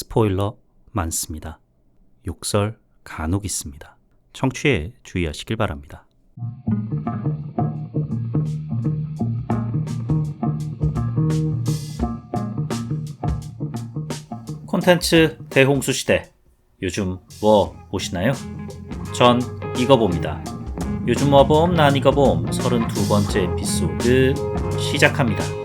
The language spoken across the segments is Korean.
스포일러 많습니다. 욕설 간혹 있습니다. 청취에 주의하시길 바랍니다. 콘텐츠 대홍수 시대. 요즘 뭐 보시나요? 전 이거 봅니다. 요즘 뭐 봄, 난 이거 봄 32번째 에피소드 시작합니다.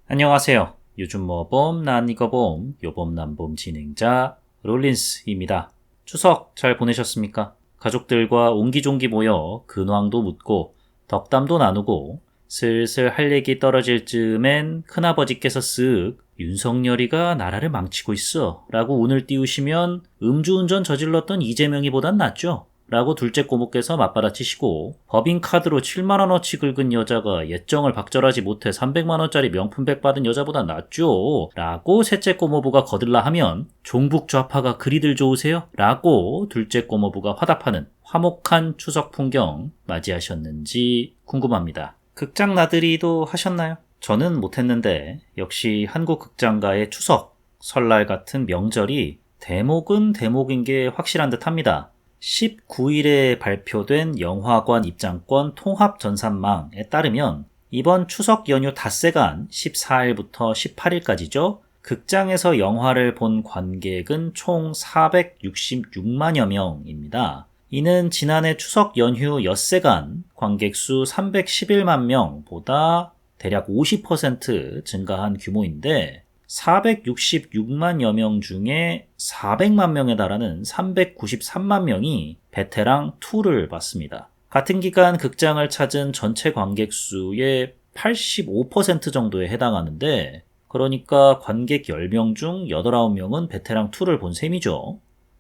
안녕하세요. 요즘 뭐 봄, 난 이거 봄, 요봄 난봄 진행자 롤린스입니다. 추석 잘 보내셨습니까? 가족들과 옹기종기 모여 근황도 묻고 덕담도 나누고 슬슬 할 얘기 떨어질 즈음엔 큰아버지께서 쓱 윤석열이가 나라를 망치고 있어 라고 운을 띄우시면 음주운전 저질렀던 이재명이 보단 낫죠? 라고 둘째 고모께서 맞받아치시고 법인카드로 7만원어치 긁은 여자가 예정을 박절하지 못해 300만원짜리 명품백 받은 여자보다 낫죠? 라고 셋째 고모부가 거들라 하면 종북 좌파가 그리들 좋으세요? 라고 둘째 고모부가 화답하는 화목한 추석 풍경 맞이하셨는지 궁금합니다. 극장 나들이도 하셨나요? 저는 못했는데 역시 한국 극장가의 추석, 설날 같은 명절이 대목은 대목인 게 확실한 듯 합니다. 19일에 발표된 영화관 입장권 통합 전산망에 따르면 이번 추석 연휴 닷새간 14일부터 18일까지죠. 극장에서 영화를 본 관객은 총 466만여 명입니다. 이는 지난해 추석 연휴 엿새간 관객 수 311만 명보다 대략 50% 증가한 규모인데 466만여 명 중에 400만 명에 달하는 393만 명이 베테랑2를 봤습니다. 같은 기간 극장을 찾은 전체 관객 수의 85% 정도에 해당하는데 그러니까 관객 10명 중 8, 9명은 베테랑2를 본 셈이죠.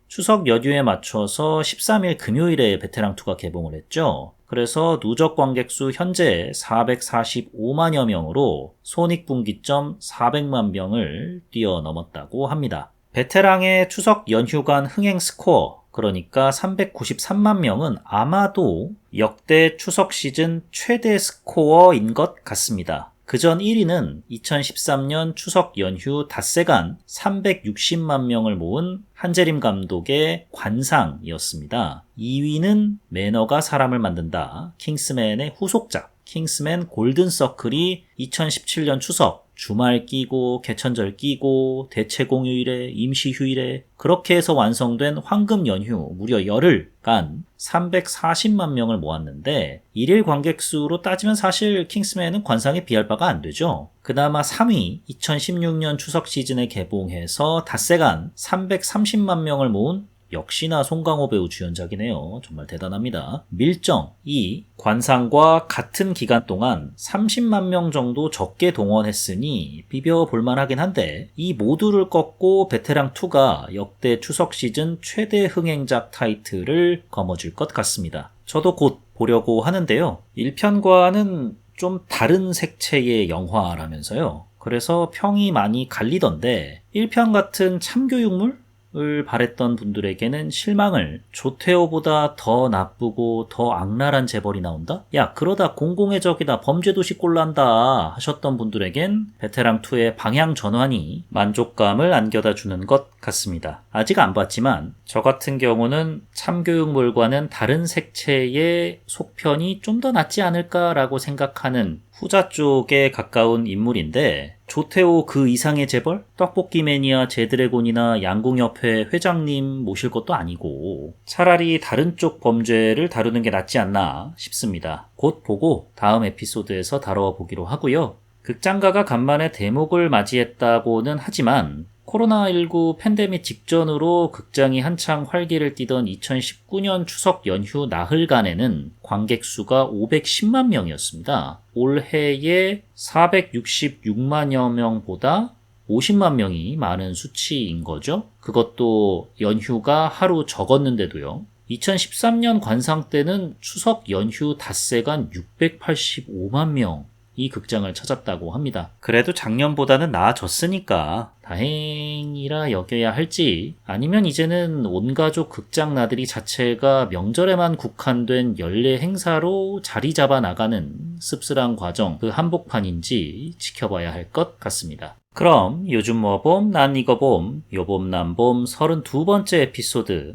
추석 연휴에 맞춰서 13일 금요일에 베테랑2가 개봉을 했죠. 그래서 누적 관객 수 현재 445만여 명으로 손익분기점 400만 명을 뛰어넘었다고 합니다. 베테랑의 추석 연휴간 흥행 스코어, 그러니까 393만 명은 아마도 역대 추석 시즌 최대 스코어인 것 같습니다. 그전 1위는 2013년 추석 연휴 닷새간 360만 명을 모은 한재림 감독의 관상이었습니다. 2위는 매너가 사람을 만든다. 킹스맨의 후속작 킹스맨 골든서클이 2017년 추석 주말 끼고 개천절 끼고 대체공휴일에 임시휴일에 그렇게 해서 완성된 황금 연휴 무려 열흘간 340만 명을 모았는데 일일 관객 수로 따지면 사실 킹스맨은 관상에 비할 바가 안 되죠. 그나마 3위 2016년 추석 시즌에 개봉해서 닷새간 330만 명을 모은 역시나 송강호 배우 주연작이네요. 정말 대단합니다. 밀정 2. 관상과 같은 기간 동안 30만 명 정도 적게 동원했으니 비벼볼만 하긴 한데 이 모두를 꺾고 베테랑2가 역대 추석 시즌 최대 흥행작 타이틀을 거머쥘 것 같습니다. 저도 곧 보려고 하는데요. 1편과는 좀 다른 색채의 영화라면서요. 그래서 평이 많이 갈리던데 1편 같은 참교육물? 을 바랬던 분들에게는 실망을 조태호보다 더 나쁘고 더 악랄한 재벌이 나온다? 야 그러다 공공의 적이다 범죄도시 꼴난다 하셨던 분들에겐 베테랑2의 방향 전환이 만족감을 안겨다 주는 것 같습니다. 아직 안 봤지만 저 같은 경우는 참교육물과는 다른 색채의 속편이 좀 더 낫지 않을까라고 생각하는 후자 쪽에 가까운 인물인데 조태호 그 이상의 재벌? 떡볶이 매니아 제드래곤이나 양궁협회 회장님 모실 것도 아니고 차라리 다른 쪽 범죄를 다루는 게 낫지 않나 싶습니다. 곧 보고 다음 에피소드에서 다뤄보기로 하고요. 극장가가 간만에 대목을 맞이했다고는 하지만 코로나19 팬데믹 직전으로 극장이 한창 활기를 띠던 2019년 추석 연휴 나흘간에는 관객 수가 510만 명이었습니다. 올해의 466만여 명보다 50만 명이 많은 수치인 거죠. 그것도 연휴가 하루 적었는데도요. 2013년 관상 때는 추석 연휴 닷새간 685만 명 이 극장을 찾았다고 합니다. 그래도 작년보다는 나아졌으니까 다행이라 여겨야 할지, 아니면 이제는 온가족 극장 나들이 자체가 명절에만 국한된 연례 행사로 자리 잡아 나가는 씁쓸한 과정, 그 한복판인지 지켜봐야 할 것 같습니다. 그럼 요즘 뭐 봄, 난 이거 봄, 요봄 난봄 32번째 에피소드,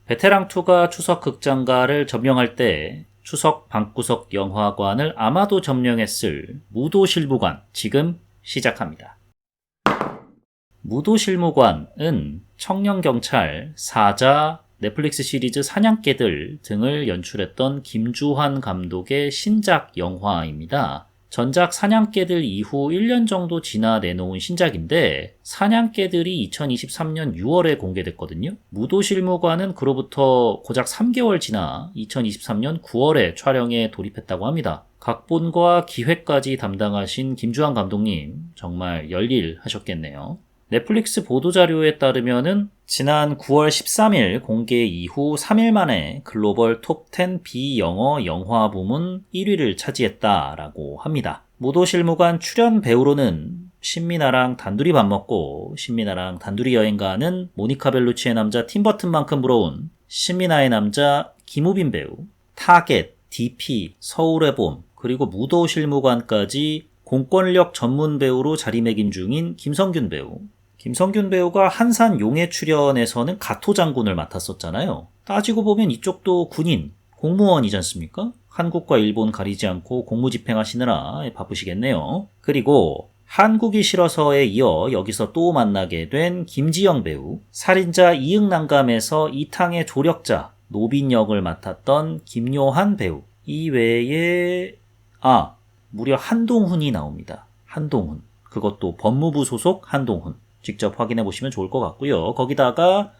베테랑2가 추석 극장가를 점령할 때 추석 방구석 영화관을 아마도 점령했을 무도실무관, 지금 시작합니다. 무도실무관은 청년경찰, 사자, 넷플릭스 시리즈 사냥개들 등을 연출했던 김주환 감독의 신작 영화입니다. 전작 사냥개들 이후 1년 정도 지나 내놓은 신작인데, 사냥개들이 2023년 6월에 공개됐거든요. 무도실무관은 그로부터 고작 3개월 지나 2023년 9월에 촬영에 돌입했다고 합니다. 각본과 기획까지 담당하신 김주환 감독님, 정말 열일 하셨겠네요. 넷플릭스 보도자료에 따르면은 지난 9월 13일 공개 이후 3일 만에 글로벌 톱10 비영어 영화 부문 1위를 차지했다라고 합니다. 무도실무관 출연 배우로는 신민아랑 단둘이 밥 먹고 신민아랑 단둘이 여행 가는 모니카 벨루치의 남자 팀버튼만큼 부러운 신민아의 남자 김우빈 배우, 타겟, DP, 서울의 봄, 그리고 무도실무관까지 공권력 전문 배우로 자리매김 중인 김성균 배우. 김성균 배우가 한산 용의 출연에서는 가토 장군을 맡았었잖아요. 따지고 보면 이쪽도 군인, 공무원이지 않습니까? 한국과 일본 가리지 않고 공무집행하시느라 바쁘시겠네요. 그리고 한국이 싫어서에 이어 여기서 또 만나게 된 김지영 배우, 살인자 이응난감에서 이탕의 조력자 노빈 역을 맡았던 김요한 배우, 이 외에 무려 한동훈이 나옵니다. 한동훈. 그것도 법무부 소속 한동훈. 직접 확인해 보시면 좋을 것 같고요. 거기다가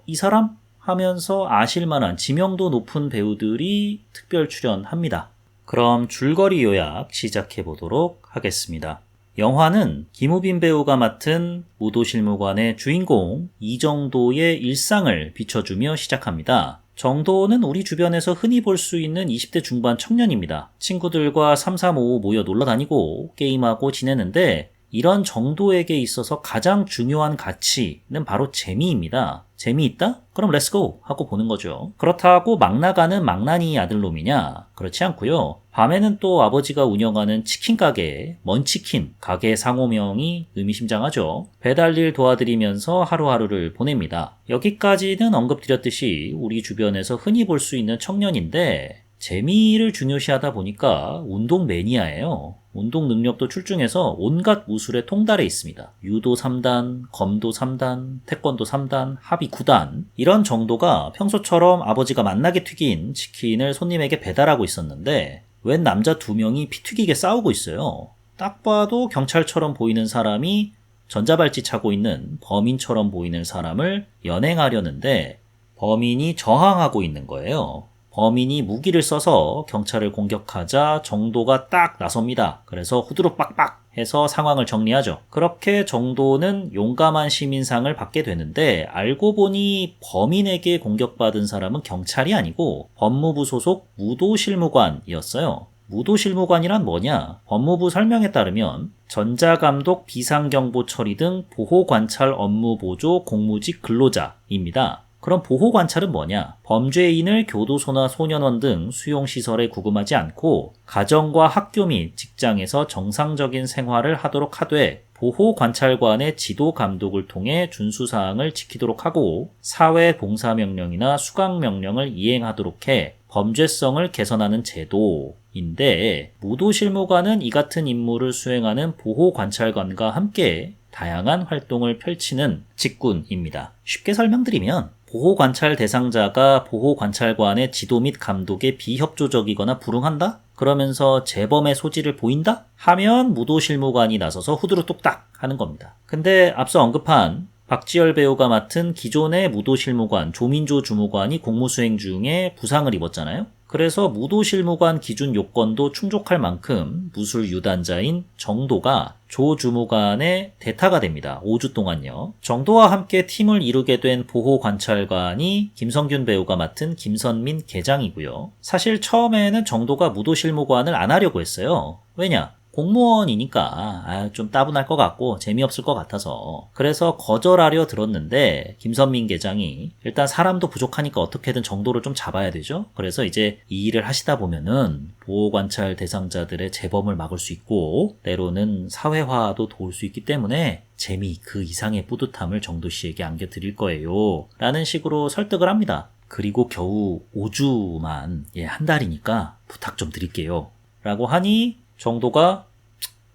이 사람? 하면서 아실만한 지명도 높은 배우들이 특별 출연합니다. 그럼 줄거리 요약 시작해 보도록 하겠습니다. 영화는 김우빈 배우가 맡은 무도실무관의 주인공 이정도의 일상을 비춰주며 시작합니다. 정도는 우리 주변에서 흔히 볼 수 있는 20대 중반 청년입니다. 친구들과 3355 모여 놀러다니고 게임하고 지내는데, 이런 정도에게 있어서 가장 중요한 가치는 바로 재미입니다. 재미있다? 그럼 렛츠고! 하고 보는 거죠. 그렇다고 막 나가는 망나니 아들놈이냐? 그렇지 않고요. 밤에는 또 아버지가 운영하는 치킨 가게, 먼치킨 가게 상호명이 의미심장하죠. 배달일 도와드리면서 하루하루를 보냅니다. 여기까지는 언급드렸듯이 우리 주변에서 흔히 볼 수 있는 청년인데, 재미를 중요시하다 보니까 운동 매니아예요. 운동 능력도 출중해서 온갖 무술에 통달해 있습니다. 유도 3단, 검도 3단, 태권도 3단, 합의 9단. 이런 정도가 평소처럼 아버지가 맛나게 튀긴 치킨을 손님에게 배달하고 있었는데, 웬 남자 2명이 피 튀기게 싸우고 있어요. 딱 봐도 경찰처럼 보이는 사람이 전자발찌 차고 있는 범인처럼 보이는 사람을 연행하려는데, 범인이 저항하고 있는 거예요. 범인이 무기를 써서 경찰을 공격하자 정도가 딱 나섭니다. 그래서 후두룩 빡빡 해서 상황을 정리하죠. 그렇게 정도는 용감한 시민상을 받게 되는데, 알고 보니 범인에게 공격받은 사람은 경찰이 아니고 법무부 소속 무도실무관이었어요. 무도실무관이란 뭐냐? 법무부 설명에 따르면 전자감독, 비상경보 처리 등 보호관찰 업무 보조 공무직 근로자입니다. 그럼 보호관찰은 뭐냐? 범죄인을 교도소나 소년원 등 수용시설에 구금하지 않고 가정과 학교 및 직장에서 정상적인 생활을 하도록 하되, 보호관찰관의 지도 감독을 통해 준수사항을 지키도록 하고 사회봉사명령이나 수강명령을 이행하도록 해 범죄성을 개선하는 제도인데, 무도실무관은 이 같은 임무를 수행하는 보호관찰관과 함께 다양한 활동을 펼치는 직군입니다. 쉽게 설명드리면, 보호관찰 대상자가 보호관찰관의 지도 및 감독에 비협조적이거나 불응한다? 그러면서 재범의 소지를 보인다? 하면 무도실무관이 나서서 후두루 뚝딱 하는 겁니다. 근데 앞서 언급한 박지열 배우가 맡은 기존의 무도실무관 조민조 주무관이 공무수행 중에 부상을 입었잖아요. 그래서 무도실무관 기준 요건도 충족할 만큼 무술 유단자인 정도가 조 주무관의 대타가 됩니다. 5주 동안요. 정도와 함께 팀을 이루게 된 보호관찰관이 김성균 배우가 맡은 김선민 계장이고요. 사실 처음에는 정도가 무도실무관을 안 하려고 했어요. 왜냐? 공무원이니까 좀 따분할 것 같고 재미없을 것 같아서 그래서 거절하려 들었는데 김선민 계장이 일단 사람도 부족하니까 어떻게든 정도를 좀 잡아야 되죠. 그래서 이제 이 일을 하시다 보면은 보호관찰 대상자들의 재범을 막을 수 있고 때로는 사회화도 도울 수 있기 때문에 재미 그 이상의 뿌듯함을 정도 씨에게 안겨드릴 거예요 라는 식으로 설득을 합니다. 그리고 겨우 5주만 한 달이니까 부탁 좀 드릴게요 라고 하니 정도가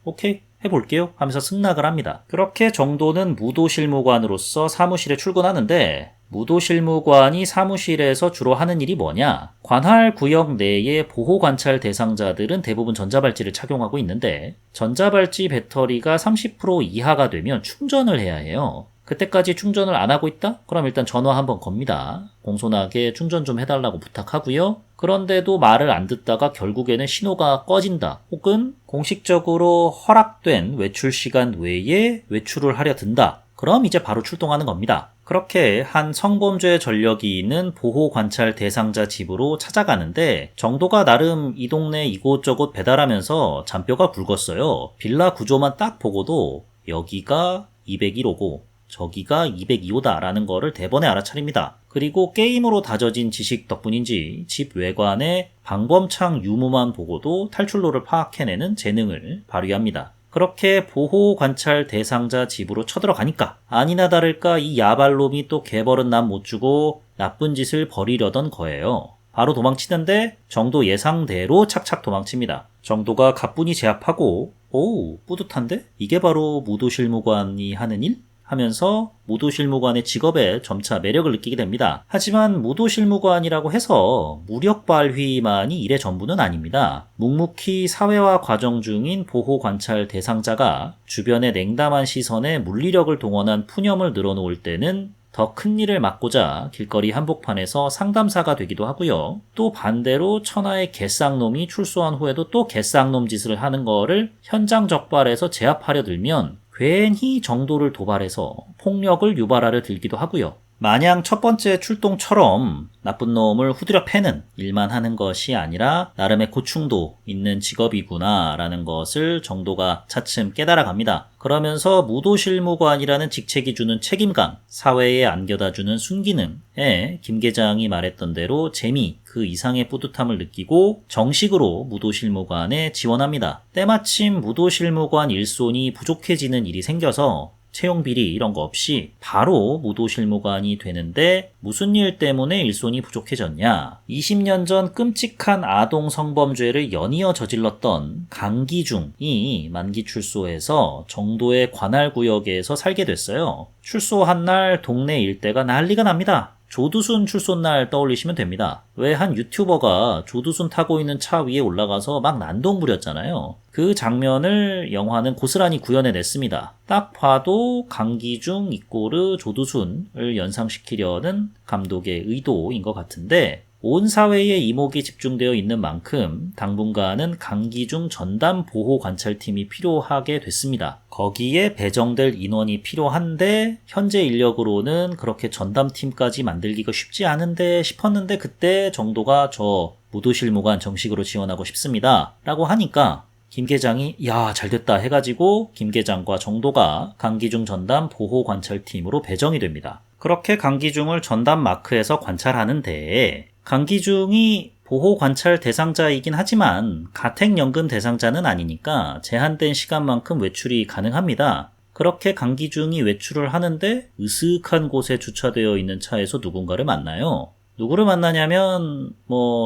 오케이 해볼게요 하면서 승낙을 합니다. 그렇게 정도는 무도실무관으로서 사무실에 출근하는데 무도실무관이 사무실에서 주로 하는 일이 뭐냐? 관할구역 내의 보호관찰 대상자들은 대부분 전자발찌를 착용하고 있는데 전자발찌 배터리가 30% 이하가 되면 충전을 해야 해요. 그때까지 충전을 안 하고 있다? 그럼 일단 전화 한번 겁니다. 공손하게 충전 좀 해달라고 부탁하고요. 그런데도 말을 안 듣다가 결국에는 신호가 꺼진다. 혹은 공식적으로 허락된 외출 시간 외에 외출을 하려 든다. 그럼 이제 바로 출동하는 겁니다. 그렇게 한 성범죄 전력이 있는 보호관찰 대상자 집으로 찾아가는데 정도가 나름 이 동네 이곳저곳 배달하면서 잔뼈가 굵었어요. 빌라 구조만 딱 보고도 여기가 201호고 저기가 202호다라는 거를 대번에 알아차립니다. 그리고 게임으로 다져진 지식 덕분인지 집 외관의 방범창 유무만 보고도 탈출로를 파악해내는 재능을 발휘합니다. 그렇게 보호관찰 대상자 집으로 쳐들어가니까 아니나 다를까 이 야발놈이 또 개벌은 남 못 주고 나쁜 짓을 벌이려던 거예요. 바로 도망치는데 정도 예상대로 착착 도망칩니다. 정도가 가뿐히 제압하고 오 뿌듯한데? 이게 바로 무도실무관이 하는 일? 하면서 무도실무관의 직업에 점차 매력을 느끼게 됩니다. 하지만 무도실무관이라고 해서 무력발휘만이 일의 전부는 아닙니다. 묵묵히 사회화 과정 중인 보호관찰 대상자가 주변의 냉담한 시선에 물리력을 동원한 푸념을 늘어놓을 때는 더 큰 일을 막고자 길거리 한복판에서 상담사가 되기도 하고요. 또 반대로 천하의 개쌍놈이 출소한 후에도 또 개쌍놈 짓을 하는 거를 현장 적발해서 제압하려 들면 괜히 정도를 도발해서 폭력을 유발하려 들기도 하고요. 마냥 첫 번째 출동처럼 나쁜 놈을 후드려 패는 일만 하는 것이 아니라 나름의 고충도 있는 직업이구나 라는 것을 정도가 차츰 깨달아갑니다. 그러면서 무도실무관이라는 직책이 주는 책임감, 사회에 안겨다주는 순기능에 김 계장이 말했던 대로 재미, 그 이상의 뿌듯함을 느끼고 정식으로 무도실무관에 지원합니다. 때마침 무도실무관 일손이 부족해지는 일이 생겨서 채용비리 이런 거 없이 바로 무도실무관이 되는데 무슨 일 때문에 일손이 부족해졌냐? 20년 전 끔찍한 아동 성범죄를 연이어 저질렀던 강기중이 만기 출소해서 정도의 관할구역에서 살게 됐어요. 출소한 날 동네 일대가 난리가 납니다. 조두순 출소날 떠올리시면 됩니다. 왜 한 유튜버가 조두순 타고 있는 차 위에 올라가서 막 난동 부렸잖아요. 그 장면을 영화는 고스란히 구현해냈습니다. 딱 봐도 강기중 이꼬르 조두순을 연상시키려는 감독의 의도인 것 같은데 온 사회에 이목이 집중되어 있는 만큼 당분간은 강기중 전담 보호 관찰팀이 필요하게 됐습니다. 거기에 배정될 인원이 필요한데 현재 인력으로는 그렇게 전담팀까지 만들기가 쉽지 않은데 싶었는데 그때 정도가 저 무도실무관 정식으로 지원하고 싶습니다 라고 하니까 김 계장이 야 잘됐다 해가지고 김 계장과 정도가 강기중 전담 보호 관찰팀으로 배정이 됩니다. 그렇게 강기중을 전담 마크에서 관찰하는데 강기중이 보호 관찰 대상자이긴 하지만 가택연금 대상자는 아니니까 제한된 시간만큼 외출이 가능합니다. 그렇게 강기중이 외출을 하는데 으슥한 곳에 주차되어 있는 차에서 누군가를 만나요. 누구를 만나냐면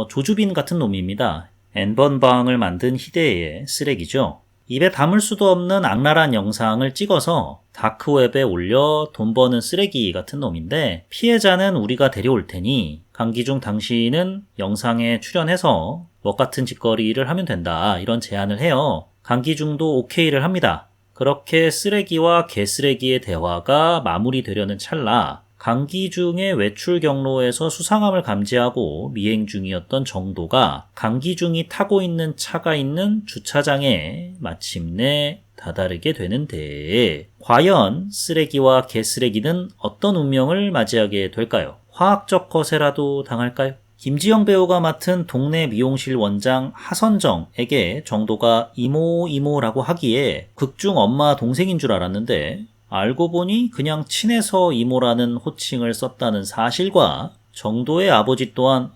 조주빈 같은 놈입니다. N번방을 만든 희대의 쓰레기죠. 입에 담을 수도 없는 악랄한 영상을 찍어서 다크웹에 올려 돈 버는 쓰레기 같은 놈인데 피해자는 우리가 데려올 테니 강기중 당신은 영상에 출연해서 뭐 같은 짓거리를 하면 된다 이런 제안을 해요. 강기중도 오케이를 합니다. 그렇게 쓰레기와 개쓰레기의 대화가 마무리되려는 찰나 강기중의 외출 경로에서 수상함을 감지하고 미행 중이었던 정도가 강기중이 타고 있는 차가 있는 주차장에 마침내 다다르게 되는데 과연 쓰레기와 개쓰레기는 어떤 운명을 맞이하게 될까요? 화학적 거세라도 당할까요? 김지영 배우가 맡은 동네 미용실 원장 하선정에게 정도가 이모라고 하기에 극중 엄마 동생인 줄 알았는데 알고 보니 그냥 친해서 이모라는 호칭을 썼다는 사실과 정도의 아버지 또한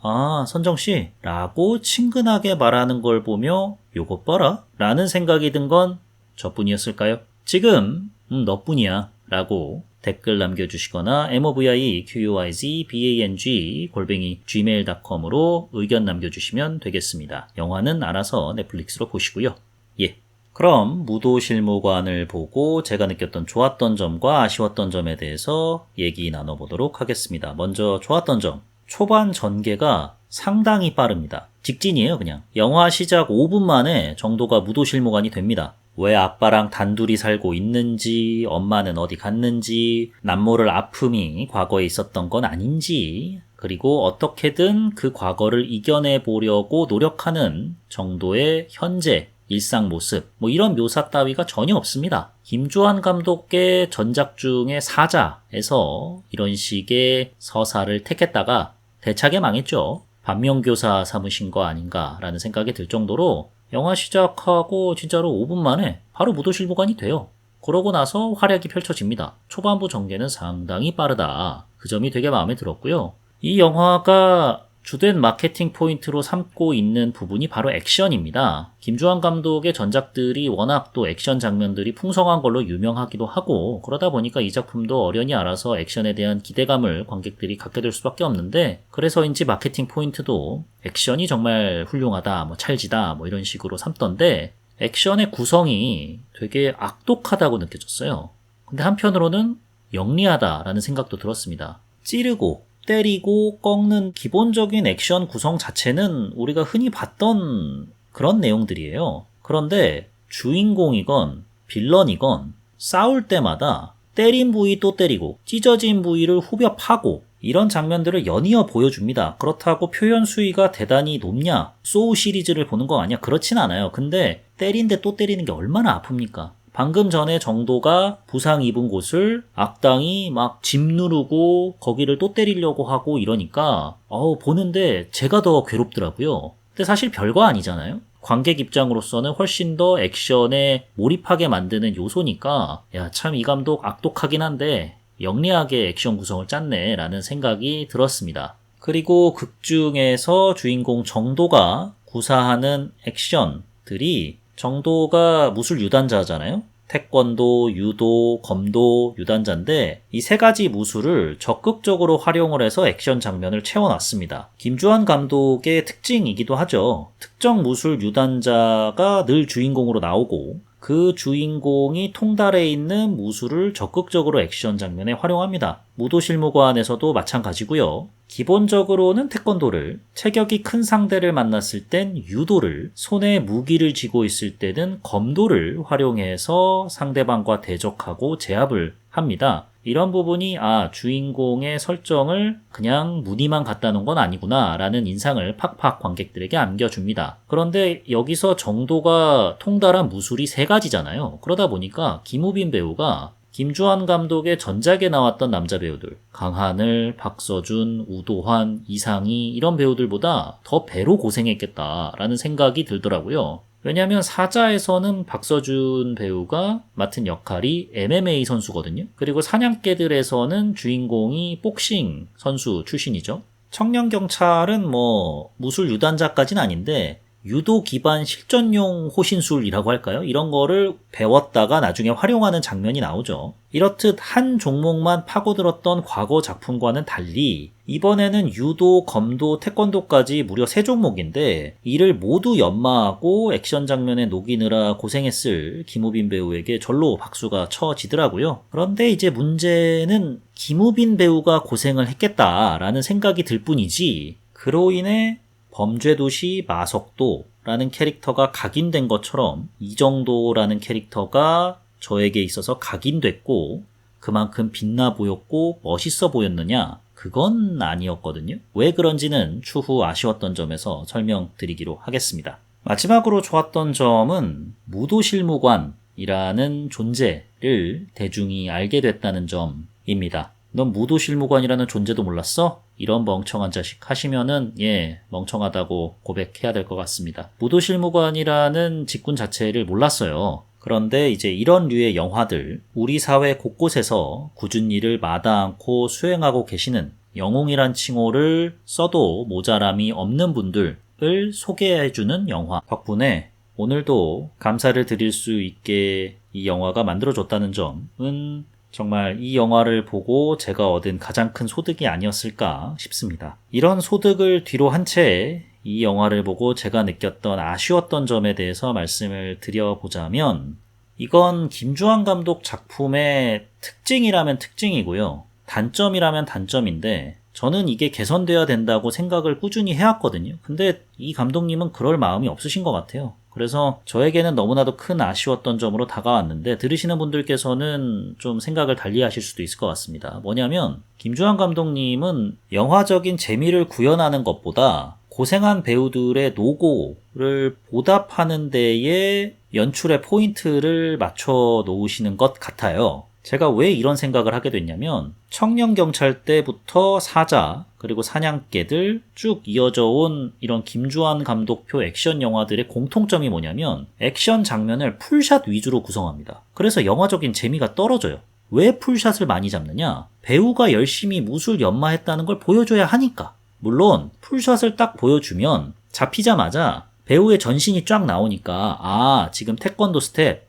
선정씨 라고 친근하게 말하는 걸 보며 요것 봐라 라는 생각이 든 건 저뿐이었을까요? 지금 너뿐이야 라고 댓글 남겨주시거나 movieqizbang@gmail.com으로 의견 남겨주시면 되겠습니다. 영화는 알아서 넷플릭스로 보시고요. 예. 그럼 무도실무관을 보고 제가 느꼈던 좋았던 점과 아쉬웠던 점에 대해서 얘기 나눠보도록 하겠습니다. 먼저 좋았던 점. 초반 전개가 상당히 빠릅니다. 직진이에요, 그냥. 영화 시작 5분 만에 정도가 무도실무관이 됩니다. 왜 아빠랑 단둘이 살고 있는지, 엄마는 어디 갔는지, 남모를 아픔이 과거에 있었던 건 아닌지, 그리고 어떻게든 그 과거를 이겨내 보려고 노력하는 정도의 현재, 일상 모습, 이런 묘사 따위가 전혀 없습니다. 김주환 감독의 전작 중에 사자에서 이런 식의 서사를 택했다가 대차게 망했죠. 반면교사 삼으신 거 아닌가라는 생각이 들 정도로 영화 시작하고 진짜로 5분 만에 바로 무도실무관이 돼요. 그러고 나서 활약이 펼쳐집니다. 초반부 전개는 상당히 빠르다. 그 점이 되게 마음에 들었고요. 이 영화가 주된 마케팅 포인트로 삼고 있는 부분이 바로 액션입니다. 김주환 감독의 전작들이 워낙 또 액션 장면들이 풍성한 걸로 유명하기도 하고 그러다 보니까 이 작품도 어련히 알아서 액션에 대한 기대감을 관객들이 갖게 될 수밖에 없는데 그래서인지 마케팅 포인트도 액션이 정말 훌륭하다, 찰지다 이런 식으로 삼던데 액션의 구성이 되게 악독하다고 느껴졌어요. 근데 한편으로는 영리하다라는 생각도 들었습니다. 찌르고 때리고 꺾는 기본적인 액션 구성 자체는 우리가 흔히 봤던 그런 내용들이에요. 그런데 주인공이건 빌런이건 싸울 때마다 때린 부위 또 때리고 찢어진 부위를 후벼 파고 이런 장면들을 연이어 보여줍니다. 그렇다고 표현 수위가 대단히 높냐? 소우 시리즈를 보는 거 아니야? 그렇진 않아요. 근데 때린데 또 때리는 게 얼마나 아픕니까? 방금 전에 정도가 부상 입은 곳을 악당이 막 짓누르고 거기를 또 때리려고 하고 이러니까 보는데 제가 더 괴롭더라고요. 근데 사실 별거 아니잖아요. 관객 입장으로서는 훨씬 더 액션에 몰입하게 만드는 요소니까 참 이 감독 악독하긴 한데 영리하게 액션 구성을 짰네 라는 생각이 들었습니다. 그리고 극 중에서 주인공 정도가 구사하는 액션들이 정도가 무술 유단자잖아요. 태권도, 유도, 검도 유단자인데 이 세 가지 무술을 적극적으로 활용을 해서 액션 장면을 채워놨습니다. 김주환 감독의 특징이기도 하죠. 특정 무술 유단자가 늘 주인공으로 나오고 그 주인공이 통달해 있는 무술을 적극적으로 액션 장면에 활용합니다. 무도실무관에서도 마찬가지고요. 기본적으로는 태권도를, 체격이 큰 상대를 만났을 땐 유도를, 손에 무기를 쥐고 있을 때는 검도를 활용해서 상대방과 대적하고 제압을 합니다. 이런 부분이 주인공의 설정을 그냥 무늬만 갖다 놓은 건 아니구나 라는 인상을 팍팍 관객들에게 안겨줍니다. 그런데 여기서 정도가 통달한 무술이 세 가지잖아요. 그러다 보니까 김우빈 배우가 김주환 감독의 전작에 나왔던 남자 배우들 강하늘, 박서준, 우도환, 이상희 이런 배우들보다 더 배로 고생했겠다라는 생각이 들더라고요. 왜냐하면 사자에서는 박서준 배우가 맡은 역할이 MMA 선수거든요. 그리고 사냥개들에서는 주인공이 복싱 선수 출신이죠. 청년경찰은 무술 유단자까지는 아닌데 유도 기반 실전용 호신술이라고 할까요? 이런 거를 배웠다가 나중에 활용하는 장면이 나오죠. 이렇듯 한 종목만 파고들었던 과거 작품과는 달리 이번에는 유도, 검도, 태권도까지 무려 3종목인데 이를 모두 연마하고 액션 장면에 녹이느라 고생했을 김우빈 배우에게 절로 박수가 쳐지더라고요. 그런데 이제 문제는 김우빈 배우가 고생을 했겠다라는 생각이 들 뿐이지 그로 인해 범죄도시 마석도라는 캐릭터가 각인된 것처럼 이정도라는 캐릭터가 저에게 있어서 각인됐고 그만큼 빛나 보였고 멋있어 보였느냐? 그건 아니었거든요. 왜 그런지는 추후 아쉬웠던 점에서 설명드리기로 하겠습니다. 마지막으로 좋았던 점은 무도실무관이라는 존재를 대중이 알게 됐다는 점입니다. 넌 무도실무관이라는 존재도 몰랐어? 이런 멍청한 자식 하시면은 멍청하다고 고백해야 될 것 같습니다. 무도실무관이라는 직군 자체를 몰랐어요. 그런데 이제 이런 류의 영화들, 우리 사회 곳곳에서 꾸준 일을 마다 않고 수행하고 계시는 영웅이란 칭호를 써도 모자람이 없는 분들을 소개해주는 영화 덕분에 오늘도 감사를 드릴 수 있게 이 영화가 만들어졌다는 점은 정말 이 영화를 보고 제가 얻은 가장 큰 소득이 아니었을까 싶습니다. 이런 소득을 뒤로 한 채 이 영화를 보고 제가 느꼈던 아쉬웠던 점에 대해서 말씀을 드려보자면 이건 김주환 감독 작품의 특징이라면 특징이고요. 단점이라면 단점인데 저는 이게 개선되어야 된다고 생각을 꾸준히 해왔거든요. 근데 이 감독님은 그럴 마음이 없으신 것 같아요. 그래서 저에게는 너무나도 큰 아쉬웠던 점으로 다가왔는데 들으시는 분들께서는 좀 생각을 달리 하실 수도 있을 것 같습니다. 뭐냐면 김주환 감독님은 영화적인 재미를 구현하는 것보다 고생한 배우들의 노고를 보답하는 데에 연출의 포인트를 맞춰 놓으시는 것 같아요. 제가 왜 이런 생각을 하게 됐냐면 청년경찰 때부터 사자 그리고 사냥개들 쭉 이어져 온 이런 김주환 감독표 액션 영화들의 공통점이 뭐냐면 액션 장면을 풀샷 위주로 구성합니다. 그래서 영화적인 재미가 떨어져요. 왜 풀샷을 많이 잡느냐? 배우가 열심히 무술 연마했다는 걸 보여줘야 하니까. 물론 풀샷을 딱 보여주면 잡히자마자 배우의 전신이 쫙 나오니까 지금 태권도 스텝,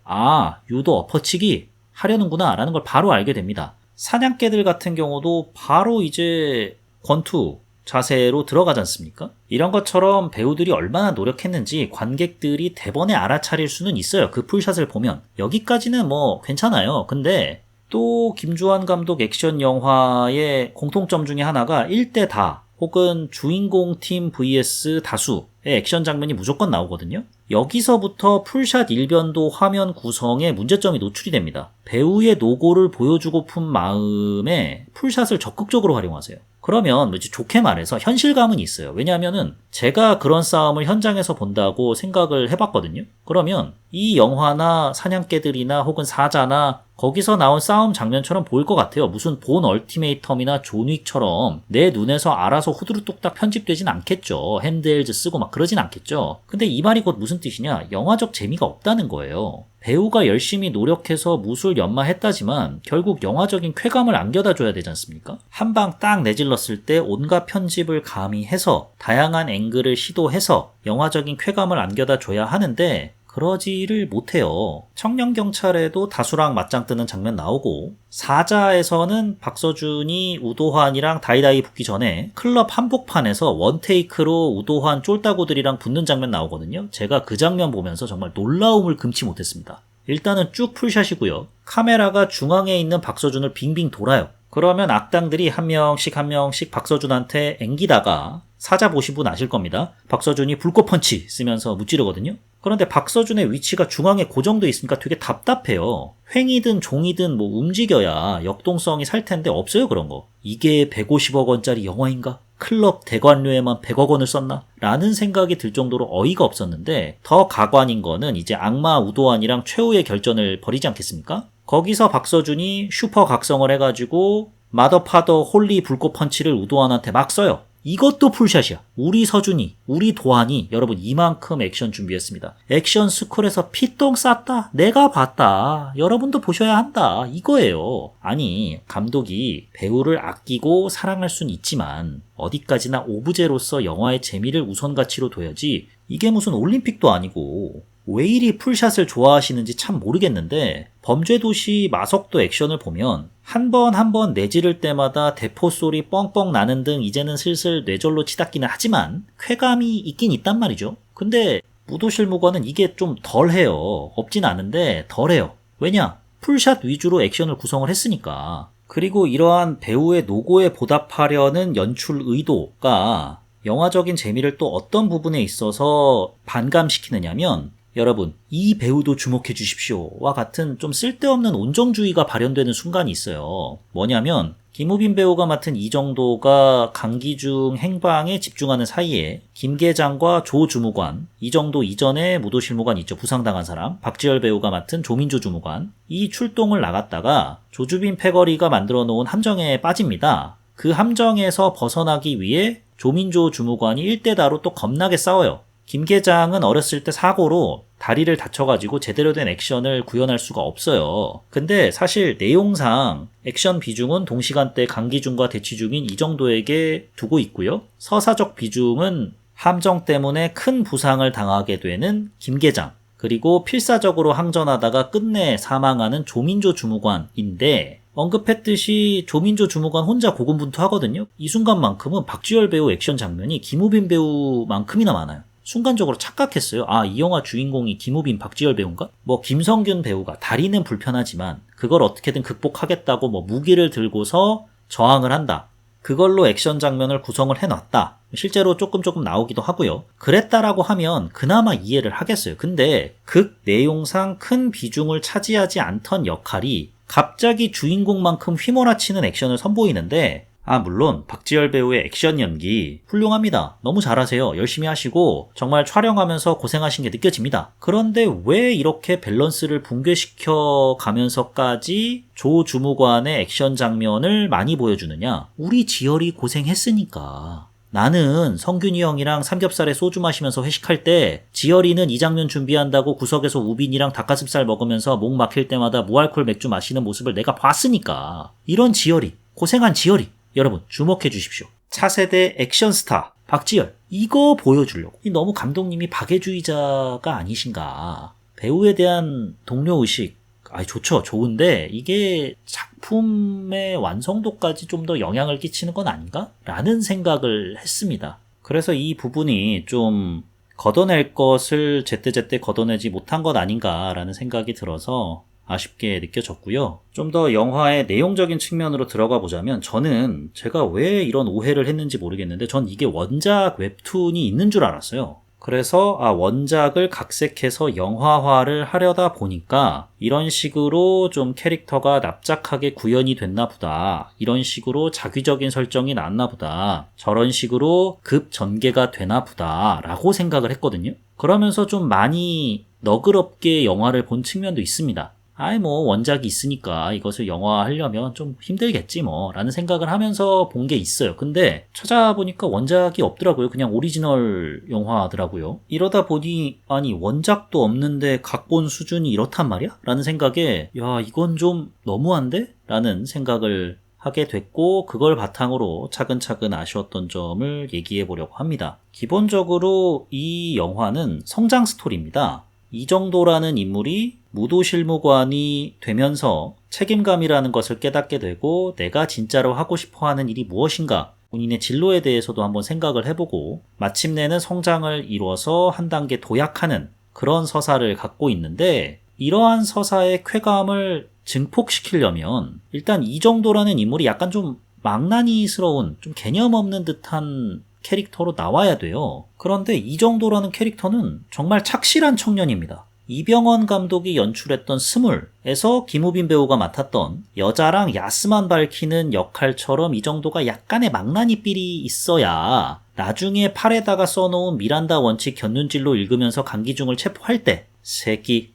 유도 엎어치기 하려는구나 라는 걸 바로 알게 됩니다. 사냥개들 같은 경우도 바로 이제 권투 자세로 들어가지 않습니까? 이런 것처럼 배우들이 얼마나 노력했는지 관객들이 대번에 알아차릴 수는 있어요. 그 풀샷을 보면. 여기까지는 뭐 괜찮아요. 근데 또 김주환 감독 액션 영화의 공통점 중에 하나가 1대 다 혹은 주인공 팀 vs 다수의 액션 장면이 무조건 나오거든요. 여기서부터 풀샷 일변도 화면 구성에 문제점이 노출이 됩니다. 배우의 노고를 보여주고픈 마음에 풀샷을 적극적으로 활용하세요. 그러면 이제 좋게 말해서 현실감은 있어요. 왜냐하면은 제가 그런 싸움을 현장에서 본다고 생각을 해봤거든요. 그러면 이 영화나 사냥개들이나 혹은 사자나 거기서 나온 싸움 장면처럼 보일 것 같아요. 무슨 본 얼티메이텀이나 존윅처럼 내 눈에서 알아서 후두루 뚝딱 편집되진 않겠죠. 핸드헬즈 쓰고 막 그러진 않겠죠. 근데 이 말이 곧 무슨 뜻이냐? 영화적 재미가 없다는 거예요. 배우가 열심히 노력해서 무술 연마했다지만 결국 영화적인 쾌감을 안겨다 줘야 되지 않습니까? 한 방 딱 내질렀을 때 온갖 편집을 가미해서 다양한 앵글을 시도해서 영화적인 쾌감을 안겨다 줘야 하는데 그러지를 못해요. 청년경찰에도 다수랑 맞짱 뜨는 장면 나오고 사자에서는 박서준이 우도환이랑 다이다이 붙기 전에 클럽 한복판에서 원테이크로 우도환 쫄따구들이랑 붙는 장면 나오거든요. 제가 그 장면 보면서 정말 놀라움을 금치 못했습니다. 일단은 쭉 풀샷이고요. 카메라가 중앙에 있는 박서준을 빙빙 돌아요. 그러면 악당들이 한 명씩 박서준한테 앵기다가 사자 보신 분 아실 겁니다. 박서준이 불꽃 펀치 쓰면서 무찌르거든요. 그런데 박서준의 위치가 중앙에 고정돼 있으니까 되게 답답해요. 횡이든 종이든 뭐 움직여야 역동성이 살 텐데 없어요 그런 거. 이게 150억 원짜리 영화인가? 클럽 대관료에만 100억 원을 썼나? 라는 생각이 들 정도로 어이가 없었는데 더 가관인 거는 이제 악마 우도환이랑 최후의 결전을 벌이지 않겠습니까? 거기서 박서준이 슈퍼 각성을 해가지고 마더파더 홀리 불꽃 펀치를 우도환한테 막 써요. 이것도 풀샷이야. 우리 서준이, 우리 도환이 여러분 이만큼 액션 준비했습니다. 액션 스쿨에서 피똥 쌌다. 내가 봤다. 여러분도 보셔야 한다. 이거예요. 아니 감독이 배우를 아끼고 사랑할 순 있지만 어디까지나 오브제로서 영화의 재미를 우선가치로 둬야지 이게 무슨 올림픽도 아니고 왜 이리 풀샷을 좋아하시는지 참 모르겠는데 범죄도시 마석도 액션을 보면 한 번 내지를 때마다 대포 소리 뻥뻥 나는 등 이제는 슬슬 뇌절로 치닫기는 하지만 쾌감이 있긴 있단 말이죠. 근데 무도실무관은 이게 좀 덜해요. 없진 않은데 덜해요. 왜냐? 풀샷 위주로 액션을 구성을 했으니까. 그리고 이러한 배우의 노고에 보답하려는 연출 의도가 영화적인 재미를 또 어떤 부분에 있어서 반감시키느냐면 여러분 이 배우도 주목해 주십시오와 같은 좀 쓸데없는 온정주의가 발현되는 순간이 있어요. 뭐냐면 김우빈 배우가 맡은 이정도가 강기중 행방에 집중하는 사이에 김계장과 조 주무관, 이정도 이전에 무도실무관 있죠. 부상당한 사람, 박지열 배우가 맡은 조민조 주무관 이 출동을 나갔다가 조주빈 패거리가 만들어 놓은 함정에 빠집니다. 그 함정에서 벗어나기 위해 조민조 주무관이 일대다로 또 겁나게 싸워요. 김계장은 어렸을 때 사고로 다리를 다쳐가지고 제대로 된 액션을 구현할 수가 없어요. 근데 사실 내용상 액션 비중은 동시간대 강기중과 대치 중인 이정도에게 두고 있고요. 서사적 비중은 함정 때문에 큰 부상을 당하게 되는 김계장, 그리고 필사적으로 항전하다가 끝내 사망하는 조민조 주무관인데, 언급했듯이 조민조 주무관 혼자 고군분투하거든요. 이 순간만큼은 박지열 배우 액션 장면이 김우빈 배우만큼이나 많아요. 순간적으로 착각했어요. 아, 이 영화 주인공이 김우빈, 박지열 배우인가? 김성균 배우가 다리는 불편하지만 그걸 어떻게든 극복하겠다고 무기를 들고서 저항을 한다. 그걸로 액션 장면을 구성을 해놨다. 실제로 조금 나오기도 하고요. 그랬다라고 하면 그나마 이해를 하겠어요. 근데 극 내용상 큰 비중을 차지하지 않던 역할이 갑자기 주인공만큼 휘몰아치는 액션을 선보이는데, 물론 박지열 배우의 액션 연기 훌륭합니다. 너무 잘하세요. 열심히 하시고 정말 촬영하면서 고생하신 게 느껴집니다. 그런데 왜 이렇게 밸런스를 붕괴시켜 가면서까지 조 주무관의 액션 장면을 많이 보여주느냐? 우리 지열이 고생했으니까. 나는 성균이 형이랑 삼겹살에 소주 마시면서 회식할 때 지열이는 이 장면 준비한다고 구석에서 우빈이랑 닭가슴살 먹으면서 목 막힐 때마다 무알콜 맥주 마시는 모습을 내가 봤으니까. 이런 지열이, 고생한 지열이, 여러분 주목해 주십시오. 차세대 액션 스타 박지열, 이거 보여주려고. 너무 감독님이 박애주의자가 아니신가. 배우에 대한 동료의식 좋죠. 좋은데 이게 작품의 완성도까지 좀 더 영향을 끼치는 건 아닌가? 라는 생각을 했습니다. 그래서 이 부분이 좀 걷어낼 것을 제때제때 걷어내지 못한 것 아닌가라는 생각이 들어서 아쉽게 느껴졌고요. 좀 더 영화의 내용적인 측면으로 들어가 보자면, 저는 제가 왜 이런 오해를 했는지 모르겠는데 전 이게 원작 웹툰이 있는 줄 알았어요. 그래서 원작을 각색해서 영화화를 하려다 보니까 이런 식으로 좀 캐릭터가 납작하게 구현이 됐나 보다, 이런 식으로 자기적인 설정이 났나 보다, 저런 식으로 급 전개가 되나 보다 라고 생각을 했거든요. 그러면서 좀 많이 너그럽게 영화를 본 측면도 있습니다. 원작이 있으니까 이것을 영화화하려면 좀 힘들겠지 라는 생각을 하면서 본 게 있어요. 근데 찾아보니까 원작이 없더라고요. 그냥 오리지널 영화더라고요. 이러다 보니 원작도 없는데 각본 수준이 이렇단 말이야? 라는 생각에 이건 좀 너무한데? 라는 생각을 하게 됐고, 그걸 바탕으로 차근차근 아쉬웠던 점을 얘기해 보려고 합니다. 기본적으로 이 영화는 성장 스토리입니다. 이정도라는 인물이 무도실무관이 되면서 책임감이라는 것을 깨닫게 되고, 내가 진짜로 하고 싶어하는 일이 무엇인가, 본인의 진로에 대해서도 한번 생각을 해보고 마침내는 성장을 이루어서 한 단계 도약하는 그런 서사를 갖고 있는데, 이러한 서사의 쾌감을 증폭시키려면 일단 이정도라는 인물이 약간 좀 망나니스러운, 좀 개념 없는 듯한 캐릭터로 나와야 돼요. 그런데 이정도라는 캐릭터는 정말 착실한 청년입니다. 이병헌 감독이 연출했던 스물에서 김우빈 배우가 맡았던 여자랑 야스만 밝히는 역할처럼 이정도가 약간의 망나니삘이 있어야 나중에 팔에다가 써놓은 미란다 원칙 견눈질로 읽으면서 강기중을 체포할 때, 새끼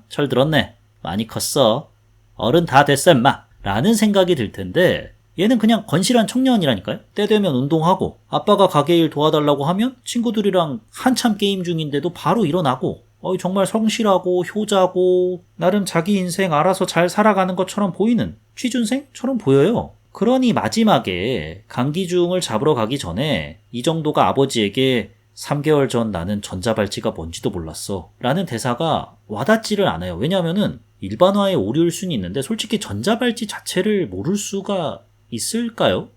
철 들었네, 많이 컸어, 어른 다 됐어 임마 라는 생각이 들 텐데, 얘는 그냥 건실한 청년이라니까요. 때 되면 운동하고, 아빠가 가게일 도와달라고 하면 친구들이랑 한참 게임 중인데도 바로 일어나고, 정말 성실하고 효자고 나름 자기 인생 알아서 잘 살아가는 것처럼 보이는 취준생처럼 보여요. 그러니 마지막에 강기중을 잡으러 가기 전에 이정도가 아버지에게 3개월 전 나는 전자발찌가 뭔지도 몰랐어 라는 대사가 와닿지를 않아요. 왜냐하면은 일반화에 오류일 수는 있는데 솔직히 전자발찌 자체를 모를 수가 있을까요?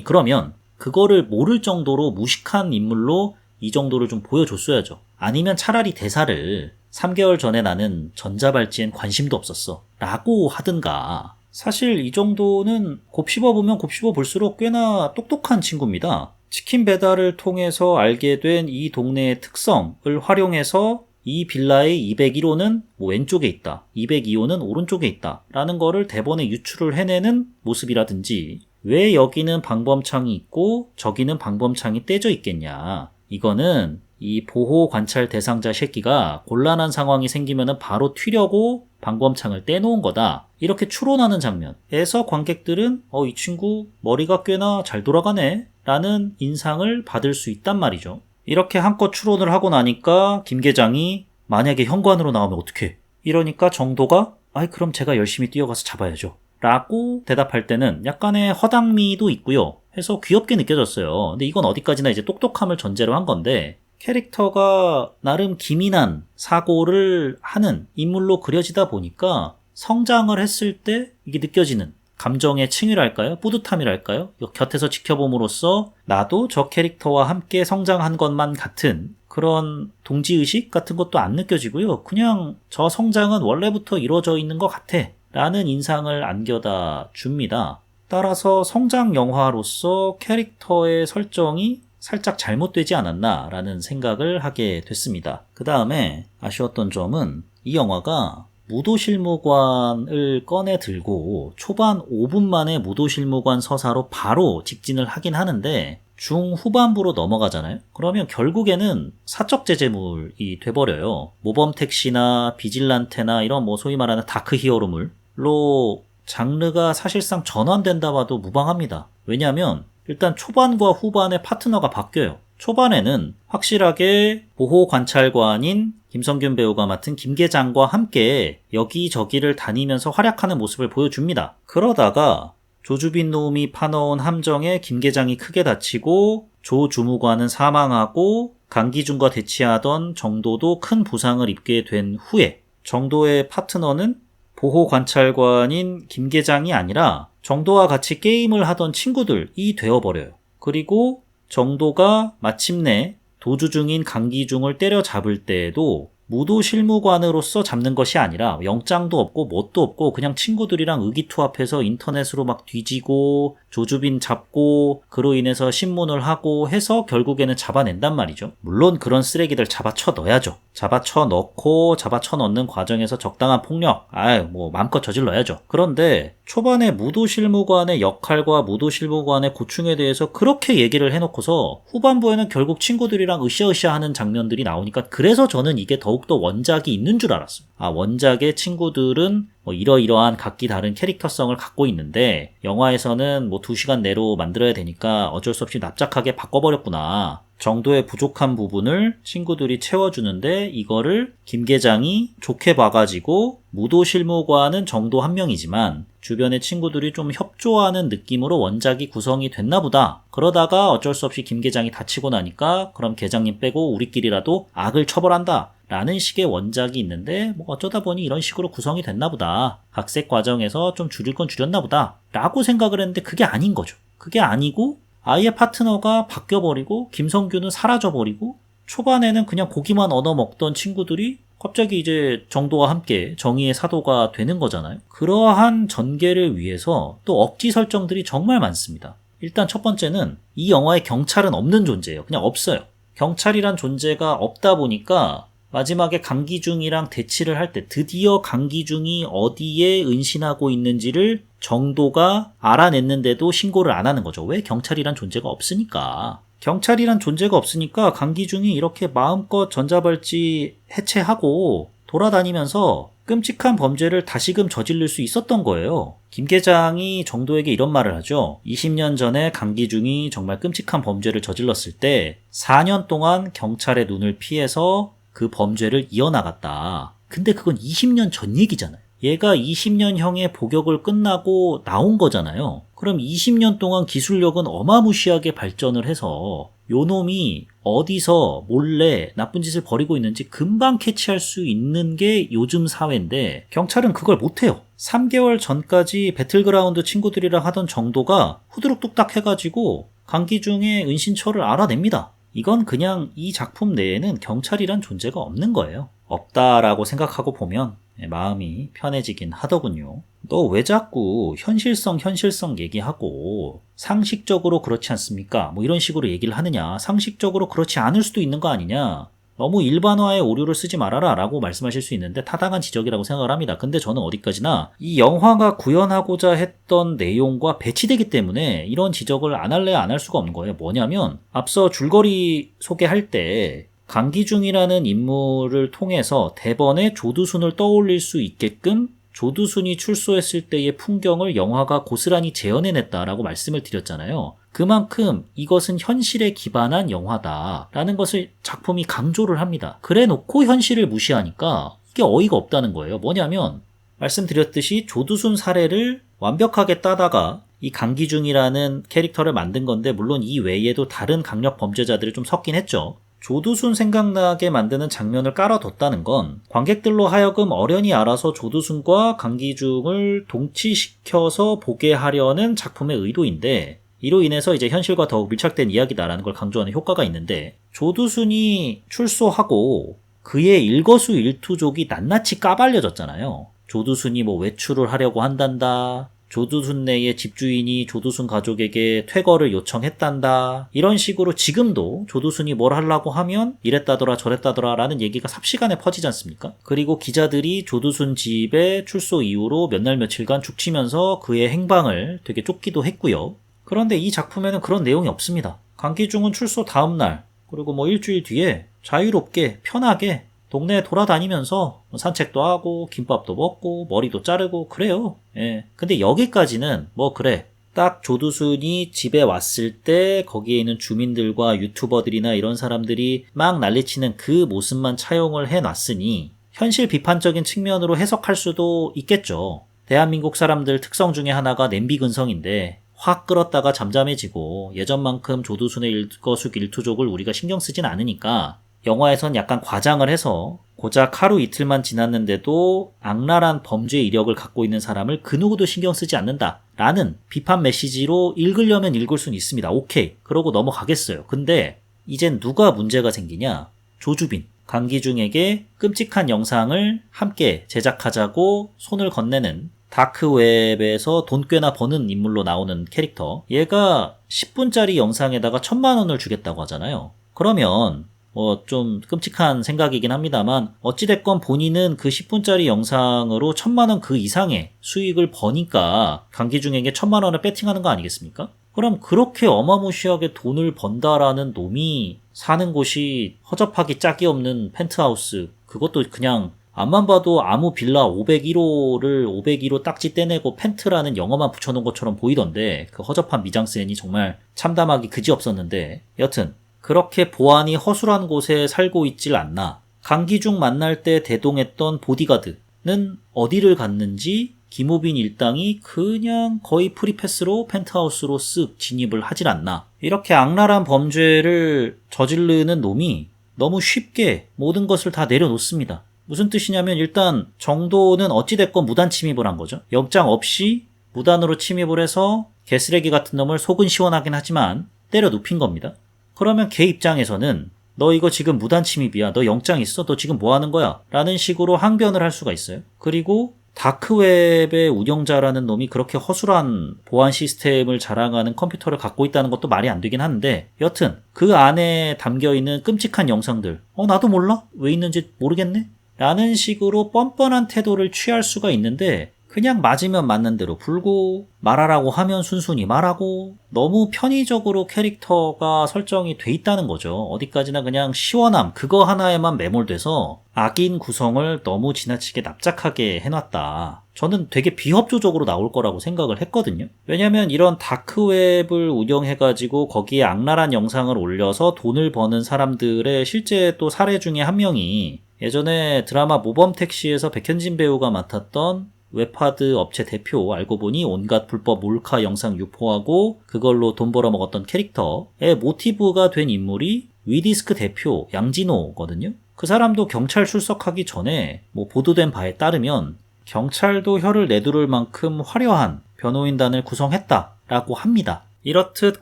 그러면 그거를 모를 정도로 무식한 인물로 이 정도를 좀 보여줬어야죠. 아니면 차라리 대사를 3개월 전에 나는 전자발찌엔 관심도 없었어 라고 하든가. 사실 이 정도는 곱씹어 보면 곱씹어 볼수록 꽤나 똑똑한 친구입니다. 치킨 배달을 통해서 알게 된 이 동네의 특성을 활용해서 이 빌라의 201호는 왼쪽에 있다, 202호는 오른쪽에 있다 라는 거를 대본에 유출을 해내는 모습이라든지, 왜 여기는 방범창이 있고 저기는 방범창이 떼져 있겠냐, 이거는 이 보호 관찰 대상자 새끼가 곤란한 상황이 생기면 바로 튀려고 방범창을 떼놓은 거다. 이렇게 추론하는 장면에서 관객들은 이 친구 머리가 꽤나 잘 돌아가네 라는 인상을 받을 수 있단 말이죠. 이렇게 한껏 추론을 하고 나니까 김 계장이 만약에 현관으로 나오면 어떡해? 이러니까 정도가 그럼 제가 열심히 뛰어가서 잡아야죠 라고 대답할 때는 약간의 허당미도 있고요. 해서 귀엽게 느껴졌어요. 근데 이건 어디까지나 이제 똑똑함을 전제로 한 건데 캐릭터가 나름 기민한 사고를 하는 인물로 그려지다 보니까 성장을 했을 때 이게 느껴지는 감정의 층이랄까요? 뿌듯함이랄까요? 곁에서 지켜봄으로써 나도 저 캐릭터와 함께 성장한 것만 같은 그런 동지의식 같은 것도 안 느껴지고요. 그냥 저 성장은 원래부터 이루어져 있는 것 같아 라는 인상을 안겨다 줍니다. 따라서 성장 영화로서 캐릭터의 설정이 살짝 잘못되지 않았나 라는 생각을 하게 됐습니다. 그 다음에 아쉬웠던 점은 이 영화가 무도실무관을 꺼내 들고 초반 5분 만에 무도실무관 서사로 바로 직진을 하긴 하는데 중후반부로 넘어가잖아요. 그러면 결국에는 사적 제재물이 돼버려요. 모범 택시나 비질란테나 이런 소위 말하는 다크 히어로물로 장르가 사실상 전환된다 봐도 무방합니다. 왜냐하면 일단 초반과 후반의 파트너가 바뀌어요. 초반에는 확실하게 보호관찰관인 김성균 배우가 맡은 김 계장과 함께 여기저기를 다니면서 활약하는 모습을 보여줍니다. 그러다가 조주빈 놈이 파놓은 함정에 김 계장이 크게 다치고 조 주무관은 사망하고 강기중과 대치하던 정도도 큰 부상을 입게 된 후에 정도의 파트너는 보호관찰관인 김 계장이 아니라 정도와 같이 게임을 하던 친구들이 되어버려요. 그리고 정도가 마침내 도주 중인 강기중을 때려잡을 때에도 무도실무관으로서 잡는 것이 아니라 영장도 없고 뭣도 없고 그냥 친구들이랑 의기투합해서 인터넷으로 막 뒤지고 조주빈 잡고 그로 인해서 신문을 하고 해서 결국에는 잡아낸단 말이죠. 물론 그런 쓰레기들 잡아쳐 넣어야죠. 잡아쳐 넣고 잡아쳐 넣는 과정에서 적당한 폭력 마음껏 저질러야죠. 그런데 초반에 무도실무관의 역할과 무도실무관의 고충에 대해서 그렇게 얘기를 해놓고서 후반부에는 결국 친구들이랑 으쌰으쌰 하는 장면들이 나오니까 그래서 저는 이게 더욱더 원작이 있는 줄 알았어요. 원작의 친구들은 이러이러한 각기 다른 캐릭터성을 갖고 있는데 영화에서는 2시간 내로 만들어야 되니까 어쩔 수 없이 납작하게 바꿔버렸구나. 정도의 부족한 부분을 친구들이 채워주는데 이거를 김 계장이 좋게 봐가지고 무도실무관은 정도 한 명이지만 주변의 친구들이 좀 협조하는 느낌으로 원작이 구성이 됐나 보다. 그러다가 어쩔 수 없이 김 계장이 다치고 나니까 그럼 계장님 빼고 우리끼리라도 악을 처벌한다 라는 식의 원작이 있는데 어쩌다 보니 이런 식으로 구성이 됐나 보다. 각색 과정에서 좀 줄일 건 줄였나 보다 라고 생각을 했는데 그게 아닌 거죠. 그게 아니고 아예 파트너가 바뀌어버리고 김성규는 사라져버리고 초반에는 그냥 고기만 얻어먹던 친구들이 갑자기 이제 정도와 함께 정의의 사도가 되는 거잖아요. 그러한 전개를 위해서 또 억지 설정들이 정말 많습니다. 일단 첫 번째는 이 영화에 경찰은 없는 존재예요. 그냥 없어요. 경찰이란 존재가 없다 보니까 마지막에 강기중이랑 대치를 할 때 드디어 강기중이 어디에 은신하고 있는지를 정도가 알아냈는데도 신고를 안 하는 거죠. 왜? 경찰이란 존재가 없으니까. 경찰이란 존재가 없으니까 강기중이 이렇게 마음껏 전자발찌 해체하고 돌아다니면서 끔찍한 범죄를 다시금 저지를 수 있었던 거예요. 김 계장이 정도에게 이런 말을 하죠. 20년 전에 강기중이 정말 끔찍한 범죄를 저질렀을 때 4년 동안 경찰의 눈을 피해서 그 범죄를 이어나갔다. 근데 그건 20년 전 얘기잖아요. 얘가 20년형의 복역을 끝나고 나온 거잖아요. 그럼 20년 동안 기술력은 어마무시하게 발전을 해서 요 놈이 어디서 몰래 나쁜 짓을 벌이고 있는지 금방 캐치할 수 있는 게 요즘 사회인데 경찰은 그걸 못해요. 3개월 전까지 배틀그라운드 친구들이랑 하던 정도가 후두룩 뚝딱 해가지고 강기중의 은신처를 알아냅니다. 이건 그냥 이 작품 내에는 경찰이란 존재가 없는 거예요. 없다라고 생각하고 보면 마음이 편해지긴 하더군요. 너 왜 자꾸 현실성 얘기하고 상식적으로 그렇지 않습니까? 이런 식으로 얘기를 하느냐. 상식적으로 그렇지 않을 수도 있는 거 아니냐. 너무 일반화의 오류를 쓰지 말아라 라고 말씀하실 수 있는데 타당한 지적이라고 생각을 합니다. 근데 저는 어디까지나 이 영화가 구현하고자 했던 내용과 배치되기 때문에 이런 지적을 안 할래야 안 할 수가 없는 거예요. 뭐냐면 앞서 줄거리 소개할 때 강기중이라는 인물을 통해서 대번에 조두순을 떠올릴 수 있게끔 조두순이 출소했을 때의 풍경을 영화가 고스란히 재현해냈다라고 말씀을 드렸잖아요. 그만큼 이것은 현실에 기반한 영화다라는 것을 작품이 강조를 합니다. 그래놓고 현실을 무시하니까 이게 어이가 없다는 거예요. 뭐냐면 말씀드렸듯이 조두순 사례를 완벽하게 따다가 이 강기중이라는 캐릭터를 만든 건데, 물론 이 외에도 다른 강력 범죄자들이 좀 섞긴 했죠. 조두순 생각나게 만드는 장면을 깔아뒀다는 건 관객들로 하여금 어련히 알아서 조두순과 강기중을 동치시켜서 보게 하려는 작품의 의도인데, 이로 인해서 이제 현실과 더욱 밀착된 이야기다라는 걸 강조하는 효과가 있는데, 조두순이 출소하고 그의 일거수일투족이 낱낱이 까발려졌잖아요. 조두순이 뭐 외출을 하려고 한단다, 조두순 내의 집주인이 조두순 가족에게 퇴거를 요청했단다, 이런 식으로 지금도 조두순이 뭘 하려고 하면 이랬다더라 저랬다더라 라는 얘기가 삽시간에 퍼지지 않습니까? 그리고 기자들이 조두순 집의 출소 이후로 몇 날 며칠간 죽치면서 그의 행방을 되게 쫓기도 했고요. 그런데 이 작품에는 그런 내용이 없습니다. 강기중은 출소 다음날, 그리고 뭐 일주일 뒤에 자유롭게 편하게 동네에 돌아다니면서 산책도 하고 김밥도 먹고 머리도 자르고 그래요. 예. 근데 여기까지는 뭐 그래, 딱 조두순이 집에 왔을 때 거기에 있는 주민들과 유튜버들이나 이런 사람들이 막 난리치는 그 모습만 차용을 해놨으니 현실 비판적인 측면으로 해석할 수도 있겠죠. 대한민국 사람들 특성 중에 하나가 냄비 근성인데 확 끓었다가 잠잠해지고 예전만큼 조두순의 일거수일투족을 우리가 신경 쓰진 않으니까 영화에선 약간 과장을 해서 고작 하루 이틀만 지났는데도 악랄한 범죄 이력을 갖고 있는 사람을 그 누구도 신경 쓰지 않는다 라는 비판 메시지로 읽으려면 읽을 수는 있습니다. 오케이, 그러고 넘어가겠어요. 근데 이젠 누가 문제가 생기냐? 조주빈, 강기중에게 끔찍한 영상을 함께 제작하자고 손을 건네는 다크웹에서 돈 꽤나 버는 인물로 나오는 캐릭터. 얘가 10분짜리 영상에다가 1,000만 원을 주겠다고 하잖아요. 그러면 뭐 좀 끔찍한 생각이긴 합니다만 어찌됐건 본인은 그 10분짜리 영상으로 1,000만 원 그 이상의 수익을 버니까 강기중에게 1,000만 원을 배팅하는 거 아니겠습니까? 그럼 그렇게 어마무시하게 돈을 번다라는 놈이 사는 곳이 허접하기 짝이 없는 펜트하우스, 그것도 그냥 앞만 봐도 아무 빌라 501호를 501호 딱지 떼내고 펜트라는 영어만 붙여놓은 것처럼 보이던데, 그 허접한 미장센이 정말 참담하기 그지없었는데, 여튼 그렇게 보안이 허술한 곳에 살고 있질 않나. 강기중 만날 때 대동했던 보디가드는 어디를 갔는지 김우빈 일당이 그냥 거의 프리패스로 펜트하우스로 쓱 진입을 하질 않나. 이렇게 악랄한 범죄를 저지르는 놈이 너무 쉽게 모든 것을 다 내려놓습니다. 무슨 뜻이냐면 일단 정도는 어찌됐건 무단 침입을 한 거죠. 영장 없이 무단으로 침입을 해서 개쓰레기 같은 놈을 속은 시원하긴 하지만 때려 눕힌 겁니다. 그러면 걔 입장에서는 너 이거 지금 무단 침입이야, 너 영장 있어, 너 지금 뭐 하는 거야 라는 식으로 항변을 할 수가 있어요. 그리고 다크웹의 운영자라는 놈이 그렇게 허술한 보안 시스템을 자랑하는 컴퓨터를 갖고 있다는 것도 말이 안 되긴 하는데, 여튼 그 안에 담겨있는 끔찍한 영상들, 나도 몰라? 왜 있는지 모르겠네? 라는 식으로 뻔뻔한 태도를 취할 수가 있는데, 그냥 맞으면 맞는 대로 풀고 말하라고 하면 순순히 말하고 너무 편의적으로 캐릭터가 설정이 돼 있다는 거죠. 어디까지나 그냥 시원함 그거 하나에만 매몰돼서 악인 구성을 너무 지나치게 납작하게 해놨다. 저는 되게 비협조적으로 나올 거라고 생각을 했거든요. 왜냐면 이런 다크웹을 운영해가지고 거기에 악랄한 영상을 올려서 돈을 버는 사람들의 실제 또 사례 중에 한 명이 예전에 드라마 모범택시에서 백현진 배우가 맡았던 웹하드 업체 대표, 알고 보니 온갖 불법 몰카 영상 유포하고 그걸로 돈 벌어먹었던 캐릭터의 모티브가 된 인물이 위디스크 대표 양진호거든요. 그 사람도 경찰 출석하기 전에 뭐 보도된 바에 따르면 경찰도 혀를 내두를 만큼 화려한 변호인단을 구성했다라고 합니다. 이렇듯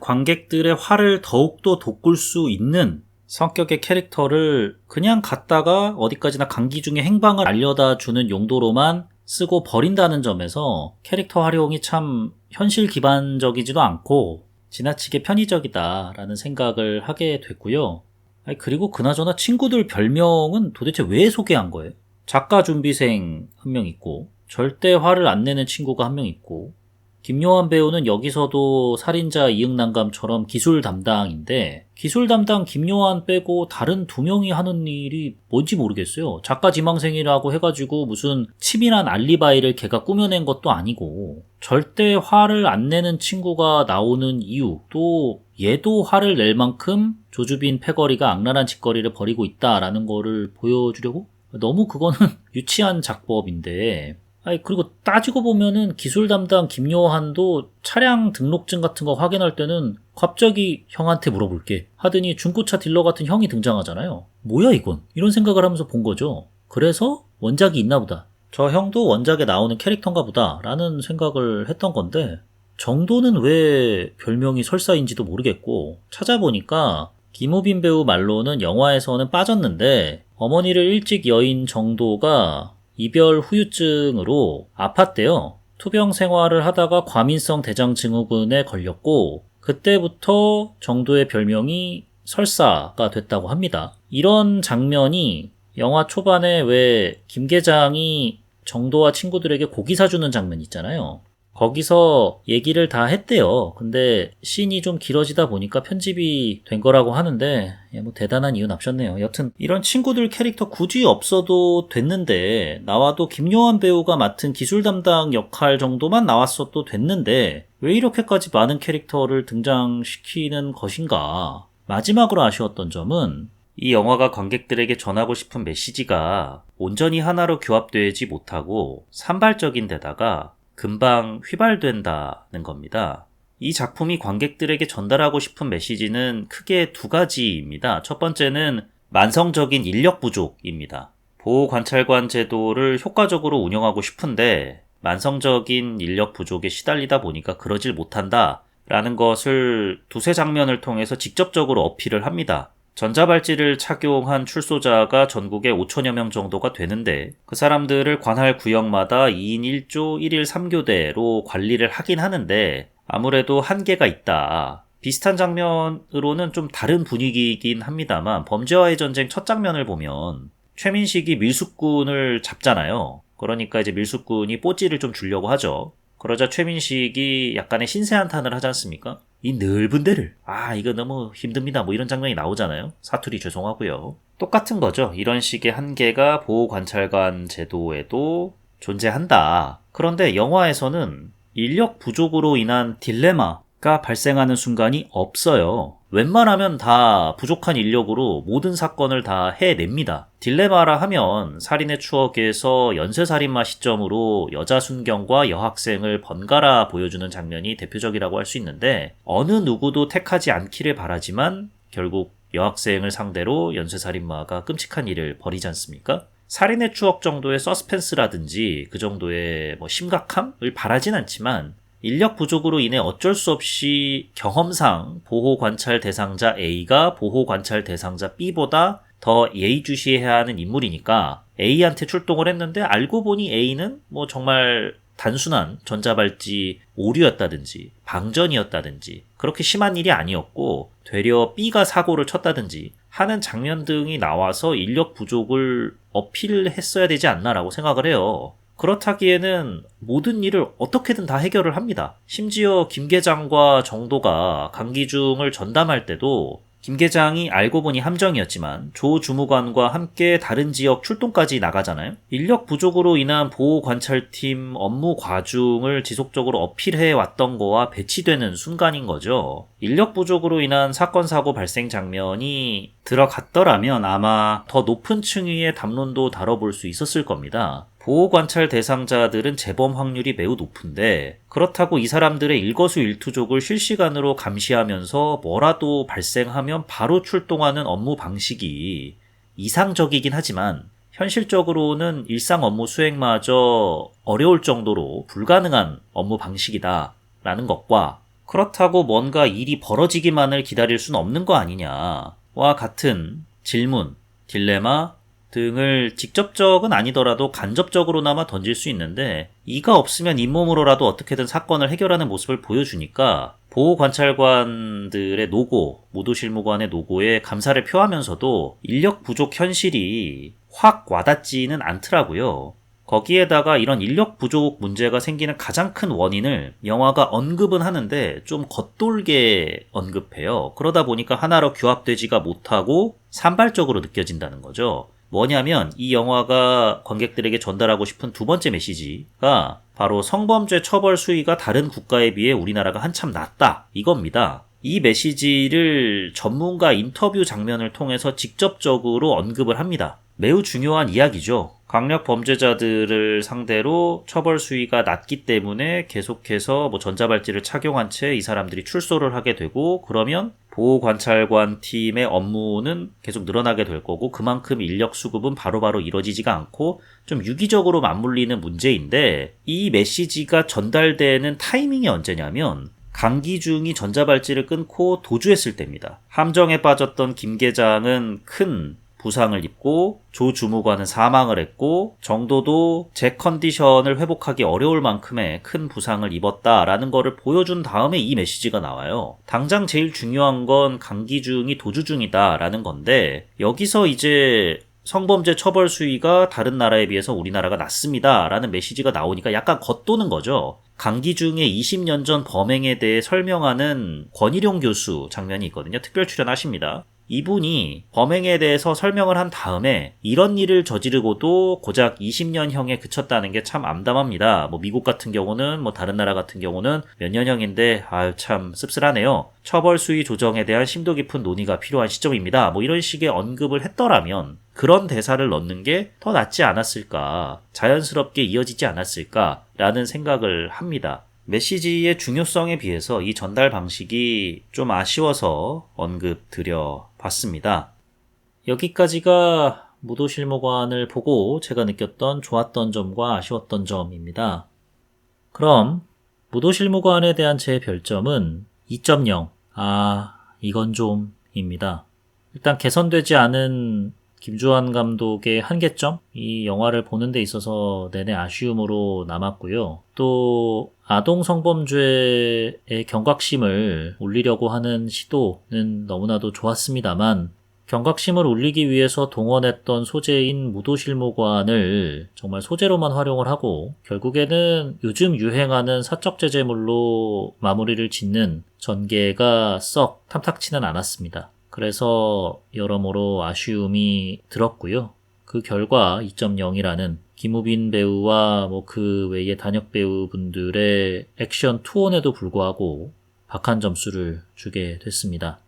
관객들의 화를 더욱더 돋굴 수 있는 성격의 캐릭터를 그냥 갖다가 어디까지나 강기중의 행방을 알려다 주는 용도로만 쓰고 버린다는 점에서 캐릭터 활용이 참 현실 기반적이지도 않고 지나치게 편의적이다라는 생각을 하게 됐고요. 그리고 그나저나 친구들 별명은 도대체 왜 소개한 거예요? 작가 준비생 한 명 있고 절대 화를 안 내는 친구가 한 명 있고 김요한 배우는 여기서도 살인자 이응난감처럼 기술 담당인데 기술 담당 김요한 빼고 다른 두 명이 하는 일이 뭔지 모르겠어요. 작가 지망생이라고 해가지고 무슨 치밀한 알리바이를 걔가 꾸며낸 것도 아니고 절대 화를 안 내는 친구가 나오는 이유, 또 얘도 화를 낼 만큼 조주빈 패거리가 악랄한 짓거리를 벌이고 있다라는 거를 보여주려고? 너무 그거는 유치한 작법인데, 아니, 그리고 따지고 보면은 기술 담당 김요한도 차량 등록증 같은 거 확인할 때는 갑자기 형한테 물어볼게 하더니 중고차 딜러 같은 형이 등장하잖아요. 뭐야 이건? 이런 생각을 하면서 본 거죠. 그래서 원작이 있나 보다. 저 형도 원작에 나오는 캐릭터인가 보다 라는 생각을 했던 건데, 정도는 왜 별명이 설사인지도 모르겠고, 찾아보니까 김우빈 배우 말로는 영화에서는 빠졌는데 어머니를 일찍 여인 정도가 이별 후유증으로 아팠대요. 투병 생활을 하다가 과민성 대장 증후군에 걸렸고 그때부터 정도의 별명이 설사가 됐다고 합니다. 이런 장면이 영화 초반에 왜 김계장이 정도와 친구들에게 고기 사주는 장면 있잖아요. 거기서 얘기를 다 했대요. 근데 씬이 좀 길어지다 보니까 편집이 된 거라고 하는데 뭐 대단한 이유는 없었네요. 여튼 이런 친구들 캐릭터 굳이 없어도 됐는데 나와도 김요한 배우가 맡은 기술 담당 역할 정도만 나왔어도 됐는데 왜 이렇게까지 많은 캐릭터를 등장시키는 것인가. 마지막으로 아쉬웠던 점은 이 영화가 관객들에게 전하고 싶은 메시지가 온전히 하나로 규합되지 못하고 산발적인 데다가 금방 휘발된다는 겁니다. 이 작품이 관객들에게 전달하고 싶은 메시지는 크게 두 가지입니다. 첫 번째는 만성적인 인력 부족입니다. 보호관찰관 제도를 효과적으로 운영하고 싶은데 만성적인 인력 부족에 시달리다 보니까 그러질 못한다라는 것을 두세 장면을 통해서 직접적으로 어필을 합니다. 전자발찌를 착용한 출소자가 전국에 5천여 명 정도가 되는데 그 사람들을 관할 구역마다 2인 1조 1일 3교대로 관리를 하긴 하는데 아무래도 한계가 있다. 비슷한 장면으로는 좀 다른 분위기이긴 합니다만 범죄와의 전쟁 첫 장면을 보면 최민식이 밀수꾼을 잡잖아요. 그러니까 이제 밀수꾼이 뽀찌를 좀 주려고 하죠. 그러자 최민식이 약간의 신세 한탄을 하지 않습니까? 이 넓은 데를 이거 너무 힘듭니다 뭐 이런 장면이 나오잖아요. 사투리 죄송하고요. 똑같은 거죠. 이런 식의 한계가 보호관찰관 제도에도 존재한다. 그런데 영화에서는 인력 부족으로 인한 딜레마가 발생하는 순간이 없어요. 웬만하면 다 부족한 인력으로 모든 사건을 다 해냅니다. 딜레마라 하면 살인의 추억에서 연쇄살인마 시점으로 여자 순경과 여학생을 번갈아 보여주는 장면이 대표적이라고 할 수 있는데 어느 누구도 택하지 않기를 바라지만 결국 여학생을 상대로 연쇄살인마가 끔찍한 일을 벌이지 않습니까? 살인의 추억 정도의 서스펜스라든지 그 정도의 심각함을 바라진 않지만 인력 부족으로 인해 어쩔 수 없이 경험상 보호관찰 대상자 A가 보호관찰 대상자 B보다 더 예의주시해야 하는 인물이니까 A한테 출동을 했는데 알고 보니 A는 정말 단순한 전자발찌 오류였다든지 방전이었다든지 그렇게 심한 일이 아니었고 되려 B가 사고를 쳤다든지 하는 장면 등이 나와서 인력 부족을 어필했어야 되지 않나라고 생각을 해요. 그렇다기에는 모든 일을 어떻게든 다 해결을 합니다. 심지어 김계장과 정도가 강기중을 전담할 때도 김계장이 알고 보니 함정이었지만 조 주무관과 함께 다른 지역 출동까지 나가잖아요. 인력 부족으로 인한 보호관찰팀 업무 과중을 지속적으로 어필해왔던 거와 배치되는 순간인 거죠. 인력 부족으로 인한 사건 사고 발생 장면이 들어갔더라면 아마 더 높은 층위의 담론도 다뤄볼 수 있었을 겁니다. 보호관찰 대상자들은 재범 확률이 매우 높은데 그렇다고 이 사람들의 일거수일투족을 실시간으로 감시하면서 뭐라도 발생하면 바로 출동하는 업무 방식이 이상적이긴 하지만 현실적으로는 일상 업무 수행마저 어려울 정도로 불가능한 업무 방식이다라는 것과 그렇다고 뭔가 일이 벌어지기만을 기다릴 수는 없는 거 아니냐와 같은 질문, 딜레마 등을 직접적은 아니더라도 간접적으로나마 던질 수 있는데 이가 없으면 잇몸으로라도 어떻게든 사건을 해결하는 모습을 보여주니까 보호관찰관들의 노고, 무도실무관의 노고에 감사를 표하면서도 인력 부족 현실이 확 와닿지는 않더라고요. 거기에다가 이런 인력 부족 문제가 생기는 가장 큰 원인을 영화가 언급은 하는데 좀 겉돌게 언급해요. 그러다 보니까 하나로 규합되지가 못하고 산발적으로 느껴진다는 거죠. 뭐냐면 이 영화가 관객들에게 전달하고 싶은 두 번째 메시지가 바로 성범죄 처벌 수위가 다른 국가에 비해 우리나라가 한참 낮다 이겁니다. 이 메시지를 전문가 인터뷰 장면을 통해서 직접적으로 언급을 합니다. 매우 중요한 이야기죠. 강력 범죄자들을 상대로 처벌 수위가 낮기 때문에 계속해서 전자발찌를 착용한 채 이 사람들이 출소를 하게 되고, 그러면 보호관찰관 팀의 업무는 계속 늘어나게 될 거고, 그만큼 인력 수급은 바로바로 이루어지지가 않고 좀 유기적으로 맞물리는 문제인데, 이 메시지가 전달되는 타이밍이 언제냐면 강기중이 전자발찌를 끊고 도주했을 때입니다. 함정에 빠졌던 김 계장은 큰 부상을 입고 조 주무관은 사망을 했고 정도도 제 컨디션을 회복하기 어려울 만큼의 큰 부상을 입었다라는 거를 보여준 다음에 이 메시지가 나와요. 당장 제일 중요한 건 강기중이 도주 중이다라는 건데, 여기서 이제 성범죄 처벌 수위가 다른 나라에 비해서 우리나라가 낮습니다 라는 메시지가 나오니까 약간 겉도는 거죠. 강기중의 20년 전 범행에 대해 설명하는 권일용 교수 장면이 있거든요. 특별 출연하십니다. 이분이 범행에 대해서 설명을 한 다음에 이런 일을 저지르고도 고작 20년형에 그쳤다는 게 참 암담합니다. 미국 같은 경우는 다른 나라 같은 경우는 몇 년형인데 참 씁쓸하네요. 처벌 수위 조정에 대한 심도 깊은 논의가 필요한 시점입니다. 이런 식의 언급을 했더라면 그런 대사를 넣는 게 더 낫지 않았을까, 자연스럽게 이어지지 않았을까라는 생각을 합니다. 메시지의 중요성에 비해서 이 전달 방식이 좀 아쉬워서 언급드려 봤습니다. 여기까지가 무도실무관을 보고 제가 느꼈던 좋았던 점과 아쉬웠던 점입니다. 그럼 무도실무관에 대한 제 별점은 2.0. 이건 좀 입니다. 일단 개선되지 않은 김주환 감독의 한계점, 이 영화를 보는 데 있어서 내내 아쉬움으로 남았고요. 또 아동 성범죄의 경각심을 올리려고 하는 시도는 너무나도 좋았습니다만, 경각심을 올리기 위해서 동원했던 소재인 무도실무관을 정말 소재로만 활용을 하고 결국에는 요즘 유행하는 사적 제재물로 마무리를 짓는 전개가 썩 탐탁치는 않았습니다. 그래서 여러모로 아쉬움이 들었고요. 그 결과 2.0이라는 김우빈 배우와 그 외의 단역 배우분들의 액션 투혼에도 불구하고 박한 점수를 주게 됐습니다.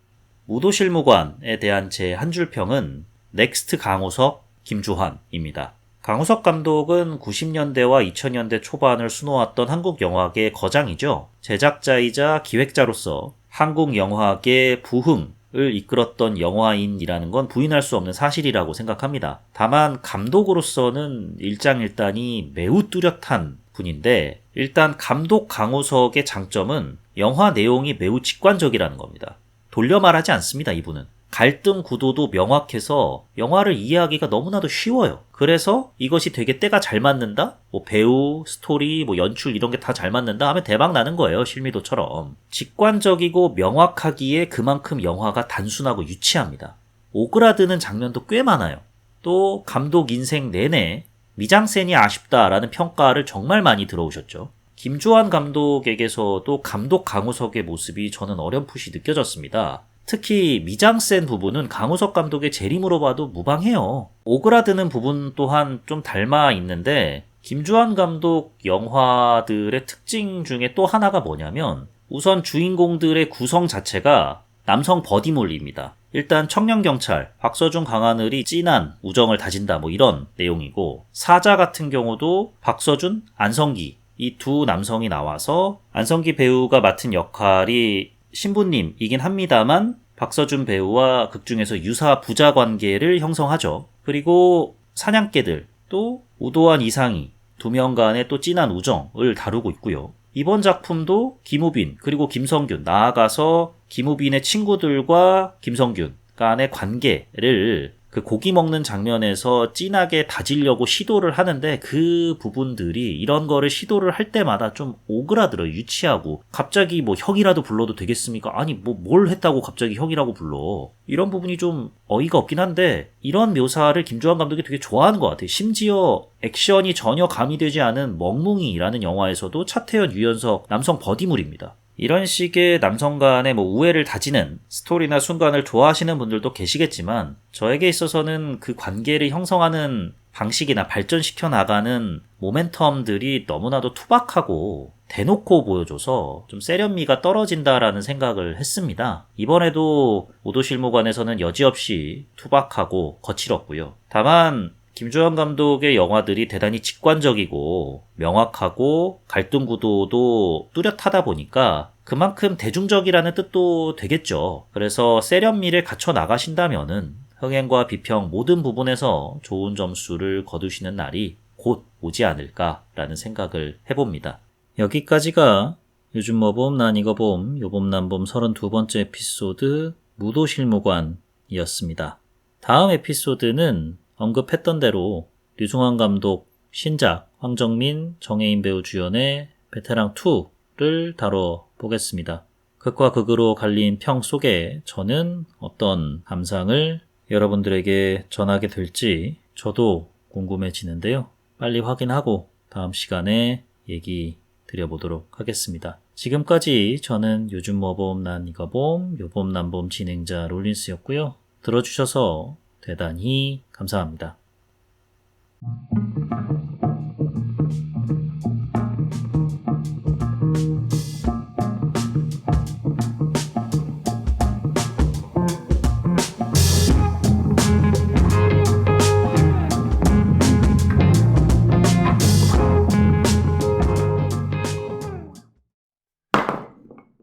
무도실무관에 대한 제 한 줄 평은 넥스트 강우석, 김주환입니다. 강우석 감독은 90년대와 2000년대 초반을 수놓았던 한국 영화계의 거장이죠. 제작자이자 기획자로서 한국 영화계 부흥 을 이끌었던 영화인이라는 건 부인할 수 없는 사실이라고 생각합니다. 다만 감독으로서는 일장일단이 매우 뚜렷한 분인데, 일단 감독 강우석의 장점은 영화 내용이 매우 직관적이라는 겁니다. 돌려 말하지 않습니다, 이분은. 갈등 구도도 명확해서 영화를 이해하기가 너무나도 쉬워요. 그래서 이것이 되게 때가 잘 맞는다? 배우, 스토리, 연출 이런 게 다 잘 맞는다 하면 대박 나는 거예요, 실미도처럼. 직관적이고 명확하기에 그만큼 영화가 단순하고 유치합니다. 오그라드는 장면도 꽤 많아요. 또 감독 인생 내내 미장센이 아쉽다라는 평가를 정말 많이 들어오셨죠. 김주환 감독에게서도 감독 강우석의 모습이 저는 어렴풋이 느껴졌습니다. 특히 미장센 부분은 강우석 감독의 재림으로 봐도 무방해요. 오그라드는 부분 또한 좀 닮아 있는데, 김주환 감독 영화들의 특징 중에 또 하나가 뭐냐면 우선 주인공들의 구성 자체가 남성 버디몰입니다. 일단 청년경찰 박서준 강하늘이 진한 우정을 다진다 이런 내용이고, 사자 같은 경우도 박서준, 안성기 이 두 남성이 나와서 안성기 배우가 맡은 역할이 신부님이긴 합니다만 박서준 배우와 극중에서 유사 부자 관계를 형성하죠. 그리고 사냥개들, 또 우도환, 이상희 두 명 간의 또 진한 우정을 다루고 있고요. 이번 작품도 김우빈 그리고 김성균, 나아가서 김우빈의 친구들과 김성균 간의 관계를 그 고기 먹는 장면에서 진하게 다지려고 시도를 하는데 그 부분들이 이런 거를 시도를 할 때마다 좀 오그라들어요. 유치하고. 갑자기 뭐 형이라도 불러도 되겠습니까? 아니 뭐 뭘 했다고 갑자기 형이라고 불러. 이런 부분이 좀 어이가 없긴 한데 이런 묘사를 김주환 감독이 되게 좋아하는 것 같아요. 심지어 액션이 전혀 가미되지 않은 멍뭉이라는 영화에서도 차태현, 유연석 남성 버디물입니다. 이런 식의 남성 간의 우애를 다지는 스토리나 순간을 좋아하시는 분들도 계시겠지만 저에게 있어서는 그 관계를 형성하는 방식이나 발전시켜 나가는 모멘텀들이 너무나도 투박하고 대놓고 보여줘서 좀 세련미가 떨어진다라는 생각을 했습니다. 이번에도 오도실무관에서는 여지없이 투박하고 거칠었고요. 다만 김주환 감독의 영화들이 대단히 직관적이고 명확하고 갈등 구도도 뚜렷하다 보니까 그만큼 대중적이라는 뜻도 되겠죠. 그래서 세련미를 갖춰 나가신다면은 흥행과 비평 모든 부분에서 좋은 점수를 거두시는 날이 곧 오지 않을까라는 생각을 해봅니다. 여기까지가 요즘 뭐봄 난 이거 봄 요봄 난봄 32번째 에피소드 무도실무관이었습니다. 다음 에피소드는 언급했던 대로 류승환 감독 신작 황정민, 정혜인 배우 주연의 베테랑2를 다뤄보겠습니다. 극과 극으로 갈린 평 속에 저는 어떤 감상을 여러분들에게 전하게 될지 저도 궁금해지는데요. 빨리 확인하고 다음 시간에 얘기 드려보도록 하겠습니다. 지금까지 저는 요즘 뭐봄 난 이거 봄 요봄 난봄 진행자 롤린스였고요. 들어주셔서 대단히 감사합니다.